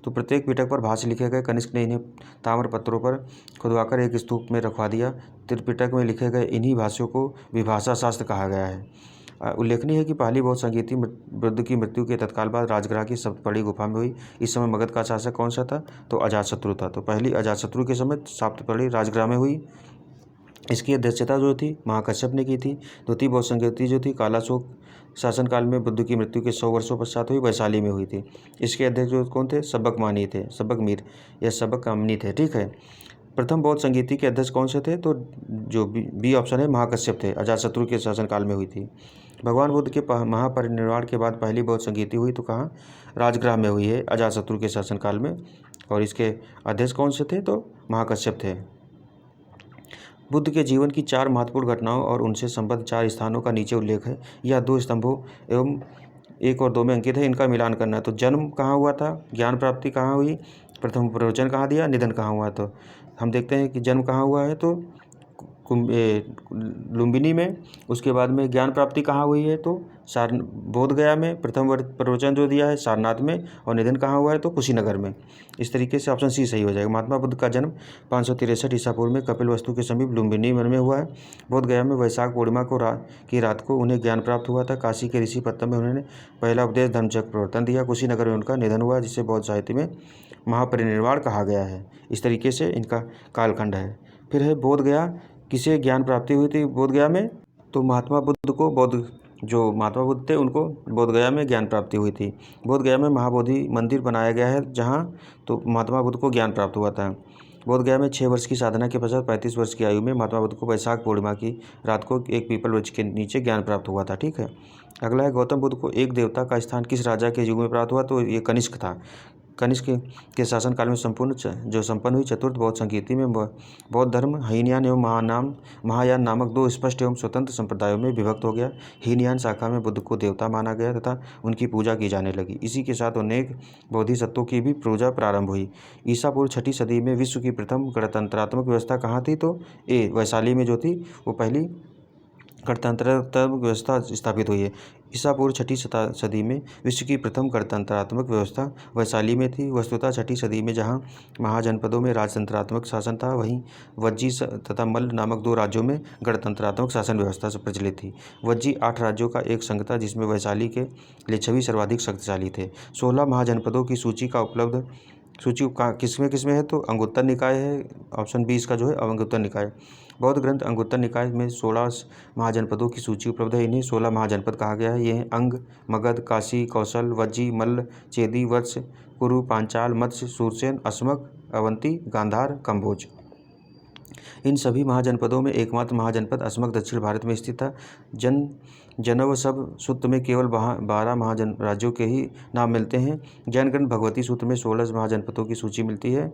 तो प्रत्येक पिटक पर भाष्य लिखे गए। कनिष्क ने इन्हें ताम्र पत्रों पर खुदवाकर एक स्तूप में रखवा दिया। त्रिपिटक में लिखे गए इन्हीं भाष्यों को विभाषा शास्त्र कहा गया है। उल्लेखनीय है कि पहली बौद्ध संगीति बुद्ध की मृत्यु के तत्काल बाद राजगृह की सप्तपदी गुफा में हुई। इस समय मगध का शासक कौन सा था? तो अजातशत्रु था। तो पहली अजातशत्रु के समय सप्तपदी राजगृह में हुई। इसकी अध्यक्षता जो थी महाकश्यप ने की थी। द्वितीय बौद्ध संगीति जो थी कालाशोक शासनकाल में बुद्ध की मृत्यु के 100 वर्षों पश्चात हुई, वैशाली में हुई थी। इसके अध्यक्ष जो कौन थे? सबक मानी थे, सबक मीर या सबक कामनी थे। ठीक है। प्रथम बौद्ध संगीति के अध्यक्ष कौन से थे? तो जो बी ऑप्शन है महाकश्यप थे, अजातशत्रु के शासनकाल में हुई थी। भगवान बुद्ध के महापरिनिर्वाण के बाद पहली बौद्ध संगीति हुई तो कहाँ? राजगृह में हुई है अजातशत्रु के शासनकाल में। और इसके अध्यक्ष कौन से थे? तो महाकश्यप थे। बुद्ध के जीवन की 4 महत्वपूर्ण घटनाओं और उनसे संबद्ध 4 स्थानों का नीचे उल्लेख है। यह 2 स्तंभों एवं 1 और 2 में अंकित है। इनका मिलान करना है। तो जन्म कहाँ हुआ था? ज्ञान प्राप्ति कहाँ हुई? प्रथम प्रवचन कहाँ दिया? निधन कहाँ हुआ? तो हम देखते हैं कि जन्म कहाँ हुआ है तो लुम्बिनी में। उसके बाद में ज्ञान प्राप्ति कहाँ हुई है? तो बोधगया में। प्रथम प्रवचन जो दिया है सारनाथ में। और निधन कहाँ हुआ है? तो कुशीनगर में। इस तरीके से ऑप्शन सी सही हो जाएगा। महात्मा बुद्ध का जन्म 563 ईसा पूर्व में कपिलवस्तु के समीप लुम्बिनी वन में हुआ है। बोधगया में वैशाख पूर्णिमा की रात को उन्हें ज्ञान प्राप्त हुआ था। काशी के ऋषि पत्तन में उन्होंने पहला उपदेश धर्मचक्र प्रवर्तन दिया। कुशीनगर में उनका निधन हुआ, जिसे बौद्ध साहित्य में महापरिनिर्वाण कहा गया है। इस तरीके से इनका कालखंड है। फिर है बोधगया किसे ज्ञान प्राप्ति हुई थी बोधगया में? तो महात्मा बुद्ध थे उनको बोधगया में ज्ञान प्राप्ति हुई थी। बोधगया में महाबोधि मंदिर बनाया गया है जहाँ तो महात्मा बुद्ध को ज्ञान प्राप्त हुआ था। बोधगया में 6 वर्ष की साधना के पश्चात 35 वर्ष की आयु में महात्मा बुद्ध को वैशाख पूर्णिमा की रात को एक पीपल वृक्ष के नीचे ज्ञान प्राप्त हुआ था। ठीक है। अगला है गौतम बुद्ध को एक देवता का स्थान किस राजा के युग में प्राप्त हुआ? तो ये कनिष्क था। कनिष्क के शासनकाल में संपन्न हुई चतुर्थ बौद्ध संगीति में बौद्ध धर्म हीनयान एवं महायान नामक 2 स्पष्ट एवं स्वतंत्र संप्रदायों में विभक्त हो गया। हीनयान शाखा में बुद्ध को देवता माना गया तथा उनकी पूजा की जाने लगी। इसी के साथ अनेक बोधिसत्वों की भी पूजा प्रारंभ हुई। ईसा पूर्व 6ठी सदी में विश्व की प्रथम गणतंत्रात्मक व्यवस्था कहाँ थी? तो वैशाली में जो थी वो पहली गणतंत्रात्मक व्यवस्था स्थापित हुई है। ईसा पूर्व 6ठी सदी में विश्व की प्रथम गणतंत्रात्मक व्यवस्था वैशाली में थी। वस्तुतः 6ठी सदी में जहाँ महाजनपदों में राजतंत्रात्मक शासन था, वहीं वज्जी तथा मल्ल नामक 2 राज्यों में गणतंत्रात्मक शासन व्यवस्था प्रचलित थी। वज्जी 8 राज्यों का एक संघ था, जिसमें वैशाली के लिच्छवी सर्वाधिक शक्तिशाली थे। 16 महाजनपदों की सूची किसमें है? तो अंगुत्तर निकाय है। ऑप्शन 20 का जो है अंगुत्तर निकाय। बौद्ध ग्रंथ अंगुत्तर निकाय में 16 महाजनपदों की सूची उपलब्ध है। इन्हें 16 महाजनपद कहा गया है। ये हैं अंग, मगध, काशी, कौशल, वज्जी, मल्ल, चेदी, वत्स, कुरु, पांचाल, मत्स्य, सूरसेन, अस्मक, अवंती, गांधार, कंबोज। इन सभी महाजनपदों में एकमात्र महाजनपद अस्मक दक्षिण भारत में स्थित था। जनव सब सूत्र में केवल 12 महाजन राज्यों के ही नाम मिलते हैं। जैन ग्रंथ भगवती सूत्र में 16 महाजनपदों की सूची मिलती है,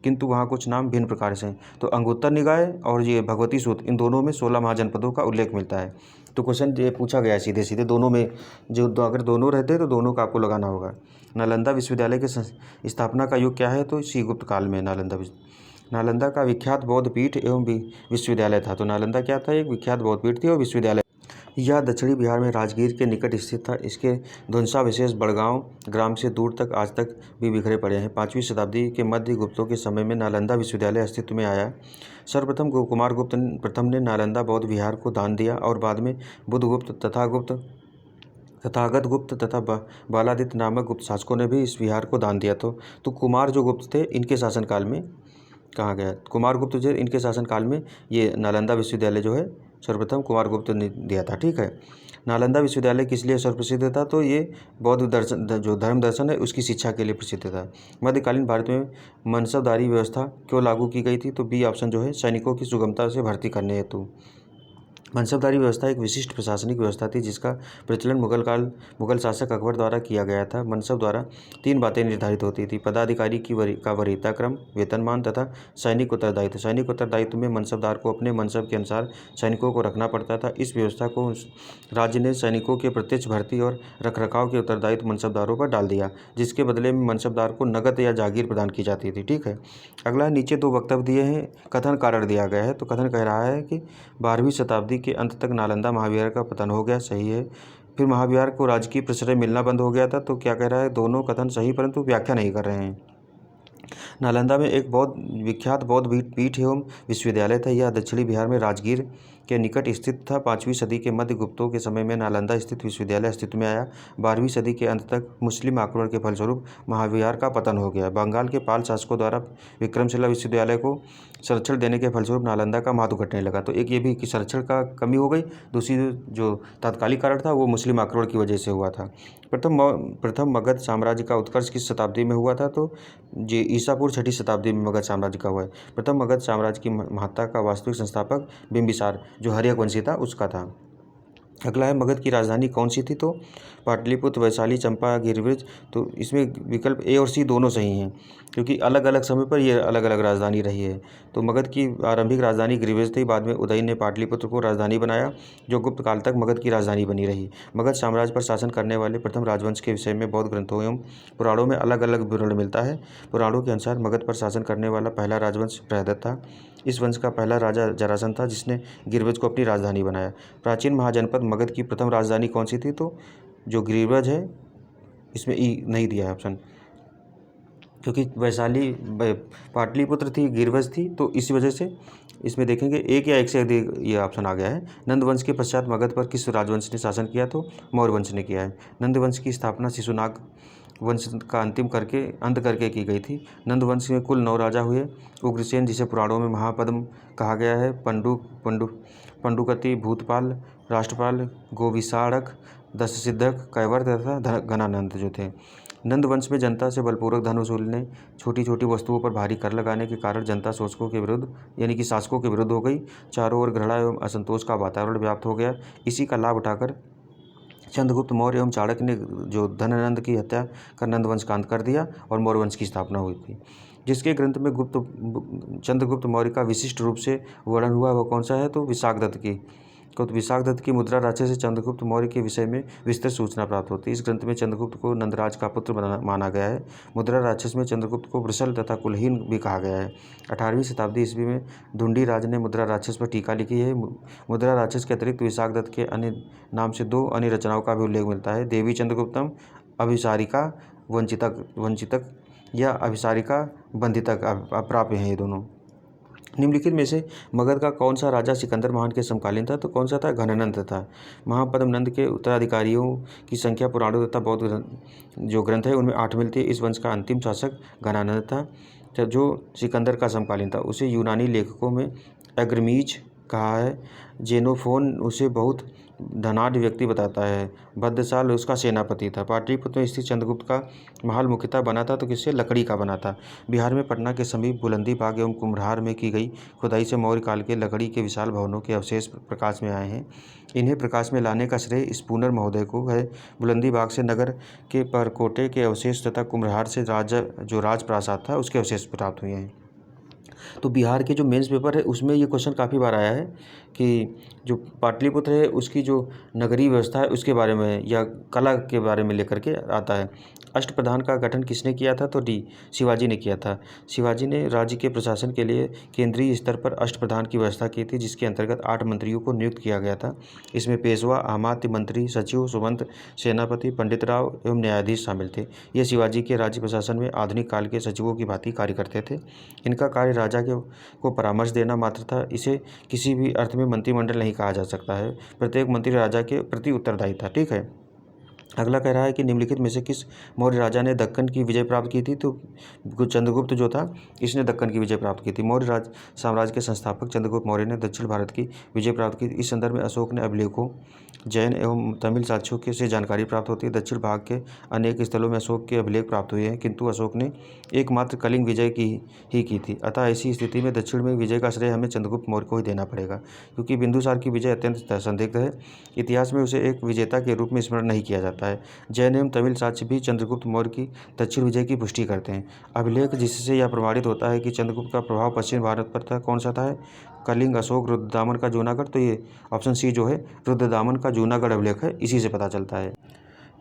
किंतु वहाँ कुछ नाम भिन्न प्रकार से हैं। तो अंगुत्तर निकाय और ये भगवती सूत्र, इन दोनों में 16 महाजनपदों का उल्लेख मिलता है। तो क्वेश्चन ये पूछा गया है सीधे सीधे, दोनों में जो अगर दोनों रहते तो दोनों का आपको लगाना होगा। नालंदा विश्वविद्यालय के स्थापना का युग क्या है? तो इसी गुप्त काल में नालंदा का विख्यात बौद्ध पीठ एवं विश्वविद्यालय था। तो नालंदा क्या था? एक विख्यात बौद्ध पीठ थी और विश्वविद्यालय। यह दक्षिणी बिहार में राजगीर के निकट स्थित था। इसके ध्वंसावशेष बड़गांव ग्राम से दूर तक आज तक भी बिखरे पड़े हैं। 5वीं शताब्दी के मध्य गुप्तों के समय में नालंदा विश्वविद्यालय अस्तित्व में आया। सर्वप्रथम कुमारगुप्त प्रथम ने नालंदा बौद्ध विहार को दान दिया और बाद में बुद्धगुप्त, तथागत गुप्त तथा बालादित्य नामक गुप्त शासकों ने भी इस विहार को दान दिया। तो कुमार जो गुप्त थे, इनके शासनकाल में कहा गया, कुमारगुप्त जो इनके शासनकाल में ये नालंदा विश्वविद्यालय जो है सर्वप्रथम कुमारगुप्त ने दिया था। ठीक है। नालंदा विश्वविद्यालय किस लिए सर्वप्रसिद्ध था? तो ये बौद्ध दर्शन, जो धर्म दर्शन है, उसकी शिक्षा के लिए प्रसिद्ध था। मध्यकालीन भारत में मनसबदारी व्यवस्था क्यों लागू की गई थी? तो बी ऑप्शन जो है, सैनिकों की सुगमता से भर्ती करने हेतु। मनसबदारी व्यवस्था एक विशिष्ट प्रशासनिक व्यवस्था थी जिसका प्रचलन मुगल शासक अकबर द्वारा किया गया था। मनसब द्वारा 3 बातें निर्धारित होती थी: पदाधिकारी का वरीयता क्रम, वेतनमान तथा सैनिक उत्तरदायित्व। सैनिक उत्तरदायित्व में मनसबदार को अपने मनसब के अनुसार सैनिकों को रखना पड़ता था। इस व्यवस्था को राज्य ने सैनिकों के प्रत्यक्ष भर्ती और रखरखाव के उत्तरदायित्व मनसबदारों पर डाल दिया, जिसके बदले में मनसबदार को नकद या जागीर प्रदान की जाती थी। ठीक है। अगला, नीचे 2 वक्तव्य दिए हैं, कथन कारण दिया गया है। तो कथन कह रहा है कि 12वीं शताब्दी के अंत तक नालंदा महाविहार का पतन हो गया। सही है। फिर महाविहार को राजकीय प्रश्रय मिलना बंद हो गया था। तो क्या कह रहा है? दोनों कथन सही, परंतु व्याख्या नहीं कर रहे हैं। नालंदा में एक विख्यात बौद्ध पीठ एवं विश्वविद्यालय था। यह दक्षिणी बिहार में राजगीर के निकट स्थित था। 5वीं सदी के मध्य गुप्तों के समय में नालंदा स्थित विश्वविद्यालय अस्तित्व में आया। 12वीं सदी के अंत तक मुस्लिम आक्रमण के फलस्वरूप महाविहार का पतन हो गया। बंगाल के पाल शासकों द्वारा विक्रमशिला विश्वविद्यालय को संरक्षण देने के फलस्वरूप नालंदा का महत्व घटने लगा। तो एक ये भी कि संरक्षण का कमी हो गई। दूसरी जो तात्कालिक कारण था वो मुस्लिम आक्रमण की वजह से हुआ था। प्रथम मगध साम्राज्य का उत्कर्ष किस शताब्दी में हुआ था? तो ये ईसा पूर्व 6ठी शताब्दी में मगध साम्राज्य का हुआ है। प्रथम मगध साम्राज्य की महत्ता का वास्तविक संस्थापक बिंबिसार, जो हर्यक वंशी था, उसका था। अगला है, मगध की राजधानी कौन सी थी? तो पाटलिपुत्र, वैशाली, चंपा, गिरिब्रज। तो इसमें विकल्प ए और सी दोनों सही हैं, क्योंकि अलग अलग समय पर ये अलग अलग राजधानी रही है। तो मगध की आरंभिक राजधानी गिरिब्रज थी। बाद में उदयन ने पाटलिपुत्र को राजधानी बनाया, जो गुप्त काल तक मगध की राजधानी बनी रही। मगध साम्राज्य पर शासन करने वाले प्रथम राजवंश के विषय में बौद्ध ग्रंथों एवं पुराणों में अलग अलग विवरण मिलता है। पुराणों के अनुसार मगध पर शासन करने वाला पहला राजवंश बृहदत्त था। इस वंश का पहला राजा जरासंध था, जिसने गिरिब्रज को अपनी राजधानी बनाया। प्राचीन महाजनपद मगध की प्रथम राजधानी कौन सी थी? तो जो गिरिब्रज है, इसमें ई नहीं दिया है ऑप्शन, क्योंकि वैशाली पाटलिपुत्र थी, गिरिब्रज थी, तो इसी वजह से इसमें देखेंगे एक या एक से अधिक ये ऑप्शन आ गया है। नंद वंश के पश्चात मगध पर किस राजवंश ने शासन किया? तो मौर्य वंश ने किया है। नंद वंश की स्थापना शिशुनाग वंश का अंत करके की गई थी। नंद वंश में कुल 9 राजा हुए। उग्रसेन, जिसे पुराणों में महापद्म कहा गया है, पंडुकति, भूतपाल, राष्ट्रपाल, गोविषाणक, दशसिद्धक, कैवर्त तथा घनानंद जो थे। नंद वंश में जनता से बलपूर्वक धन वसूलने, छोटी छोटी वस्तुओं पर भारी कर लगाने के कारण जनता शासकों के विरुद्ध हो गई। चारों ओर घृणा एवं असंतोष का वातावरण व्याप्त हो गया। इसी का लाभ उठाकर चंद्रगुप्त मौर्य एवं चाणक्य ने जो धनानंद की हत्या कर नंद वंश का अंत कर दिया और मौर्य वंश की स्थापना हुई थी। जिसके ग्रंथ में चंद्रगुप्त मौर्य का विशिष्ट रूप से वर्णन हुआ वह कौन सा है? तो विशाखदत्त की मुद्रा राक्षस से चंद्रगुप्त मौर्य के विषय में विस्तृत सूचना प्राप्त होती है। इस ग्रंथ में चंद्रगुप्त को नंदराज का पुत्र माना गया है। मुद्रा राक्षस में चंद्रगुप्त को वृषल तथा कुलहीन भी कहा गया है। 18वीं शताब्दी ईस्वी में ढूंढी राज ने मुद्रा राक्षस पर टीका लिखी है। मुद्रा राक्षस के अतिरिक्त विशाखदत्त के अन्य नाम से 2 अन्य रचनाओं का भी उल्लेख मिलता है। देवी चंद्रगुप्तम, अभिसारिका वंचितक या अभिसारिका बंधितक अप्राप्य हैं ये दोनों। निम्नलिखित में से मगध का कौन सा राजा सिकंदर महान के समकालीन था? तो कौन सा था? घनानंद था। महापद्म नंद के उत्तराधिकारियों की संख्या पुराणों तथा बौद्ध जो ग्रंथ है उनमें 8 मिलती है। इस वंश का अंतिम शासक घनानंद था, जो सिकंदर का समकालीन था। उसे यूनानी लेखकों में अग्रमीज, कहा है। जेनोफोन उसे बहुत धनाढ्य व्यक्ति बताता है। भद्रसाल उसका सेनापति था। पाटलिपुत्र में स्थित चंद्रगुप्त का महल मुख्यतः बना था तो किससे? लकड़ी का बना था। बिहार में पटना के समीप बुलंदी बाग एवं कुम्हरार में की गई खुदाई से मौर्य काल के लकड़ी के विशाल भवनों के अवशेष प्रकाश में आए हैं। इन्हें प्रकाश में लाने का श्रेय स्पूनर महोदय को है। बुलंदी बाग से नगर के परकोटे के अवशेष तथा कुम्हरार से राजप्रासाद था उसके अवशेष प्राप्त हुए हैं। तो बिहार के जो मेंस पेपर है उसमें ये क्वेश्चन काफ़ी बार आया है कि जो पाटलिपुत्र है उसकी जो नगरीय व्यवस्था है उसके बारे में या कला के बारे में लेकर के आता है। अष्टप्रधान का गठन किसने किया था? तो डी, शिवाजी ने किया था। शिवाजी ने राज्य के प्रशासन के लिए केंद्रीय स्तर पर अष्टप्रधान की व्यवस्था की थी, जिसके अंतर्गत 8 मंत्रियों को नियुक्त किया गया था। इसमें पेशवा, अमात्य, मंत्री, सचिव, सुमंत, सेनापति, पंडित राव एवं न्यायाधीश शामिल थे। ये शिवाजी के राज्य प्रशासन में आधुनिक काल के सचिवों की भांति कार्य करते थे। इनका कार्य राजा को परामर्श देना मात्र था। इसे किसी भी अर्थ में मंत्रिमंडल नहीं कहा जा सकता है। प्रत्येक मंत्री राजा के प्रति उत्तरदायी था। ठीक है। अगला कह रहा है कि निम्नलिखित में से किस मौर्य राजा ने दक्कन की विजय प्राप्त की थी? तो चंद्रगुप्त जो था इसने दक्कन की विजय प्राप्त की थी। मौर्य साम्राज्य के संस्थापक चंद्रगुप्त मौर्य ने दक्षिण भारत की विजय प्राप्त की। इस संदर्भ में अशोक ने अभिलेखों, जैन एवं तमिल साक्ष्यों से जानकारी प्राप्त होती है। दक्षिण भाग के अनेक स्थलों में अशोक के अभिलेख प्राप्त हुए हैं, किंतु अशोक ने एकमात्र कलिंग विजय की थी। अतः ऐसी स्थिति में दक्षिण में विजय का श्रेय हमें चंद्रगुप्त मौर्य को ही देना पड़ेगा, क्योंकि बिंदुसार की विजय अत्यंत संदिग्ध है। इतिहास में उसे एक विजेता के रूप में स्मरण नहीं किया जाता है। जैन एवं तमिल साक्ष्य भी चंद्रगुप्त मौर्य की दक्षिण विजय की पुष्टि करते हैं। अभिलेख जिससे यह प्रमाणित होता है कि चंद्रगुप्त का प्रभाव पश्चिम भारत पर था, कौन सा था? कलिंग, अशोक, रुद्रदामन का जूनागढ़। तो ये ऑप्शन सी जो है रुद्रदामन का जूनागढ़ अभिलेख है, इसी से पता चलता है।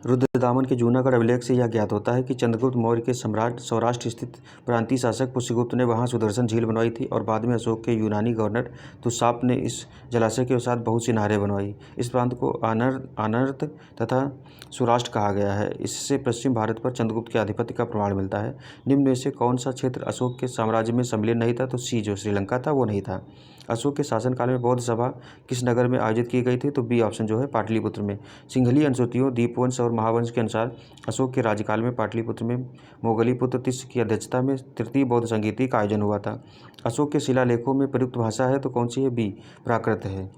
रुद्रदामन के जूनागढ़ अभिलेख से यह ज्ञात होता है कि चंद्रगुप्त मौर्य के सम्राट सौराष्ट्र स्थित प्रांतीय शासक पुष्यगुप्त ने वहां सुदर्शन झील बनवाई थी और बाद में अशोक के यूनानी गवर्नर तुसाप ने इस जलाशय के साथ बहुत सी नहरें बनवाई। इस प्रांत को अनर्त तथा सौराष्ट्र कहा गया है। इससे पश्चिम भारत पर चंद्रगुप्त के आधिपत्य का प्रमाण मिलता है। निम्न में से कौन सा क्षेत्र अशोक के साम्राज्य में सम्मिलित नहीं था? तो सी जो श्रीलंका था वो नहीं था। अशोक के शासनकाल में बौद्ध सभा किस नगर में आयोजित की गई थी? तो बी ऑप्शन जो है पाटलिपुत्र में। सिंहली अनुसूतियों, दीपवंश और महावंश के अनुसार अशोक के राज्यकाल में पाटलिपुत्र में मोगलीपुत्र तिस्य की अध्यक्षता में तृतीय बौद्ध संगीति का आयोजन हुआ था। अशोक के शिलालेखों में प्रयुक्त भाषा है तो कौन सी है? बी, प्राकृत है।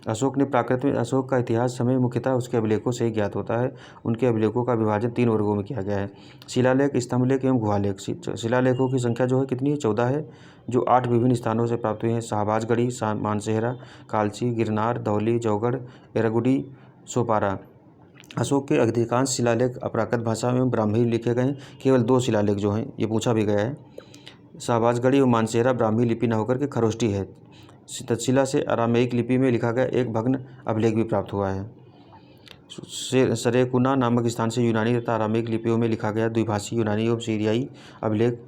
अशोक ने प्राकृत में अशोक का इतिहास समय मुख्यतः उसके अभिलेखों से ही ज्ञात होता है। उनके अभिलेखों का विभाजन 3 वर्गों में किया गया है: शिलालेख, स्तंभलेख एवं गुहालेख। शिलालेखों की संख्या जो है कितनी है? 14 है, जो 8 विभिन्न स्थानों से प्राप्त हुए हैं: शाहबाजगढ़ी, मानसेहरा, कालची, गिरनार, धौली, जौगढ़, एरगुडी, सोपारा। अशोक के अधिकांश शिलालेख अप्राकृत भाषा में ब्राह्मी लिखे गए हैं। केवल 2 शिलालेख जो हैं ये पूछा भी गया है। शाहबाजगढ़ी और मानसेहरा ब्राह्मी लिपि न होकर के खरोष्टी है। तक्षशिला से अरामेइक लिपि में लिखा गया एक भग्न अभिलेख भी प्राप्त हुआ है। सरेकुना नामक स्थान से यूनानी तथा अरामेइक लिपियों में लिखा गया द्विभाषी यूनानी एवं सीरियाई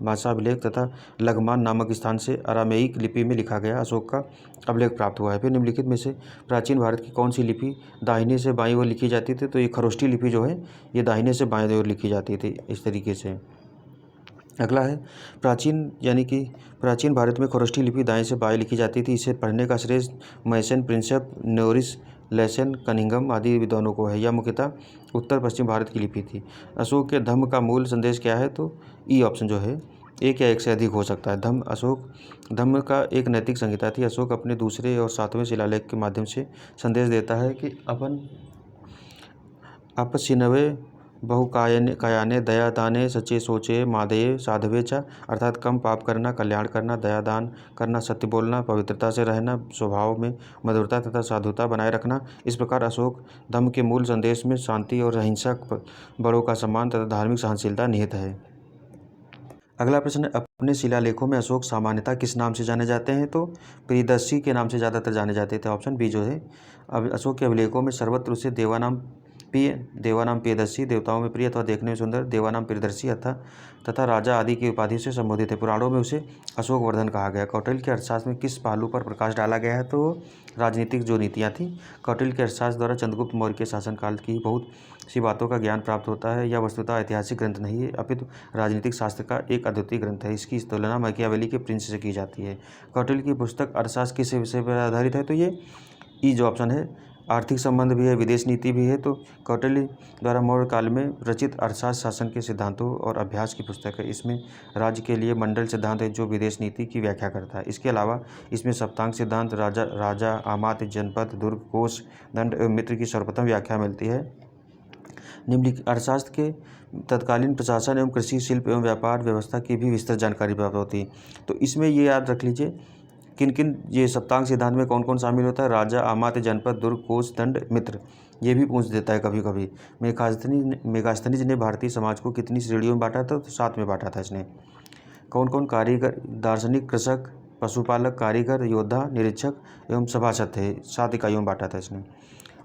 भाषा अभिलेख तथा लगमान नामक स्थान से अरामेइक लिपि में लिखा गया अशोक का अभिलेख प्राप्त हुआ है। फिर निम्नलिखित में से प्राचीन भारत की कौन सी लिपि दाहिने से बाईं ओर लिखी जाती थी? तो ये खरोष्टी लिपि जो है ये दाहिने से बाएं ओर लिखी जाती थी इस तरीके से। अगला है प्राचीन भारत में खरोष्टी लिपि दाएं से बाएं लिखी जाती थी। इसे पढ़ने का श्रेय मैसन, प्रिंसेप, नोरिस, लेसन, कनिंघम आदि विद्वानों को है। यह मुख्यतः उत्तर पश्चिम भारत की लिपि थी। अशोक के धम्म का मूल संदेश क्या है? तो ई ऑप्शन जो है, एक या एक से अधिक हो सकता है। धम्म का एक नैतिक संहिता थी। अशोक अपने दूसरे और 7वें शिलालेख के माध्यम से संदेश देता है कि अपशिनवे बहुकायाने दया दाने सचे सोचे मादये साधवे च, अर्थात कम पाप करना, कल्याण करना, दया दान करना, सत्य बोलना, पवित्रता से रहना, स्वभाव में मधुरता तथा साधुता बनाए रखना। इस प्रकार अशोक धम्म के मूल संदेश में शांति और अहिंसक बड़ों का सम्मान तथा धार्मिक सहनशीलता निहित है। अगला प्रश्न है, अपने शिलालेखों में अशोक सामान्यतः किस नाम से जाने जाते हैं? तो प्रियदर्शी के नाम से ज़्यादातर जाने जाते थे। ऑप्शन बी जो है। अब अशोक के अभिलेखों में सर्वत्र उसे देवानाम प्रियदर्शी, देवताओं में प्रिय अथवा देखने में सुंदर, देवानाम प्रियदर्शी तथा राजा आदि की उपाधि से संबोधित है। पुराणों में उसे अशोक वर्धन कहा गया। कौटिल्य के अर्थशास्त्र में किस पहलू पर प्रकाश डाला गया है? तो राजनीतिक जो नीतियाँ थी। कौटिल्य के अर्थशास्त्र द्वारा चंद्रगुप्त मौर्य के शासनकाल की बहुत सी बातों का ज्ञान प्राप्त होता है। यह वस्तुतः ऐतिहासिक ग्रंथ नहीं है, अपितु राजनीतिक शास्त्र का एक अद्वितीय ग्रंथ है। इसकी तुलना मैकियावेली के प्रिंस से की जाती है। कौटिल्य की पुस्तक अर्थशास्त्र किस विषय पर आधारित है? तो ये ई जो ऑप्शन है, आर्थिक संबंध भी है, विदेश नीति भी है। तो कौटिल्य द्वारा मौर्य काल में रचित अर्थशास्त्र शासन के सिद्धांतों और अभ्यास की पुस्तक है। इसमें राज्य के लिए मंडल सिद्धांत है जो विदेश नीति की व्याख्या करता है। इसके अलावा इसमें सप्तांग सिद्धांत, राजा आमात्य, जनपद, दुर्ग, कोष, दंड एवं मित्र की सर्वप्रथम व्याख्या मिलती है। निम्नलिखित अर्थशास्त्र के तत्कालीन प्रशासन एवं कृषि, शिल्प एवं व्यापार व्यवस्था की भी विस्तृत जानकारी प्राप्त होती है। तो इसमें ये याद रख लीजिए किन किन ये सप्तांग सिद्धांत में कौन कौन शामिल होता है। राजा, आमात्य, जनपद, दुर्ग, कोष, दंड, मित्र, ये भी पूछ देता है कभी कभी। मेगास्थनीज ने भारतीय समाज को कितनी श्रेणियों में बांटा था, तो 7 में बांटा था इसने। कौन कौन कारीगर, दार्शनिक, कृषक, पशुपालक, कारीगर, योद्धा, निरीक्षक एवं सभासद थे, 7 इकाइयों में बांटा था इसने।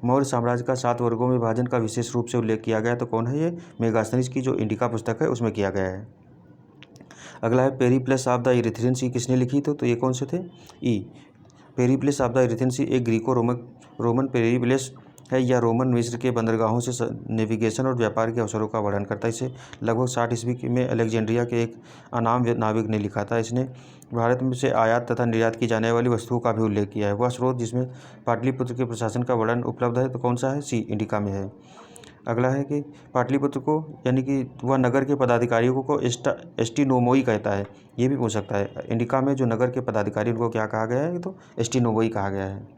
मौर्य साम्राज्य का 7 वर्गों में विभाजन का विशेष रूप से उल्लेख किया गया है। तो कौन है ये? मेगास्थनीज की जो इंडिका पुस्तक है उसमें किया गया है। अगला है पेरिप्लस ऑफ द इरिथ्रियन सी किसने लिखी? तो ये कौन से थे? ई। पेरिप्लस ऑफ द इरिथ्रियन सी एक ग्रीको रोमन पेरिप्लस है। यह रोमन मिस्र के बंदरगाहों से नेविगेशन और व्यापार के अवसरों का वर्णन करता है। इसे लगभग 60 ईस्वी में अलेक्जेंड्रिया के एक अनाम नाविक ने लिखा था। इसने भारत में से आयात तथा निर्यात की जाने वाली वस्तुओं का भी उल्लेख किया है। वह स्रोत जिसमें पाटलिपुत्र के प्रशासन का वर्णन उपलब्ध है, तो कौन सा है? सी, इंडिका में है। अगला है कि पाटलिपुत्र को यानी कि वह नगर के पदाधिकारियों को एस्टिनोमोई कहता है, ये भी पूछ सकता है। इंडिका में जो नगर के पदाधिकारी उनको क्या कहा गया है? तो एस्टिनोमोई कहा गया है।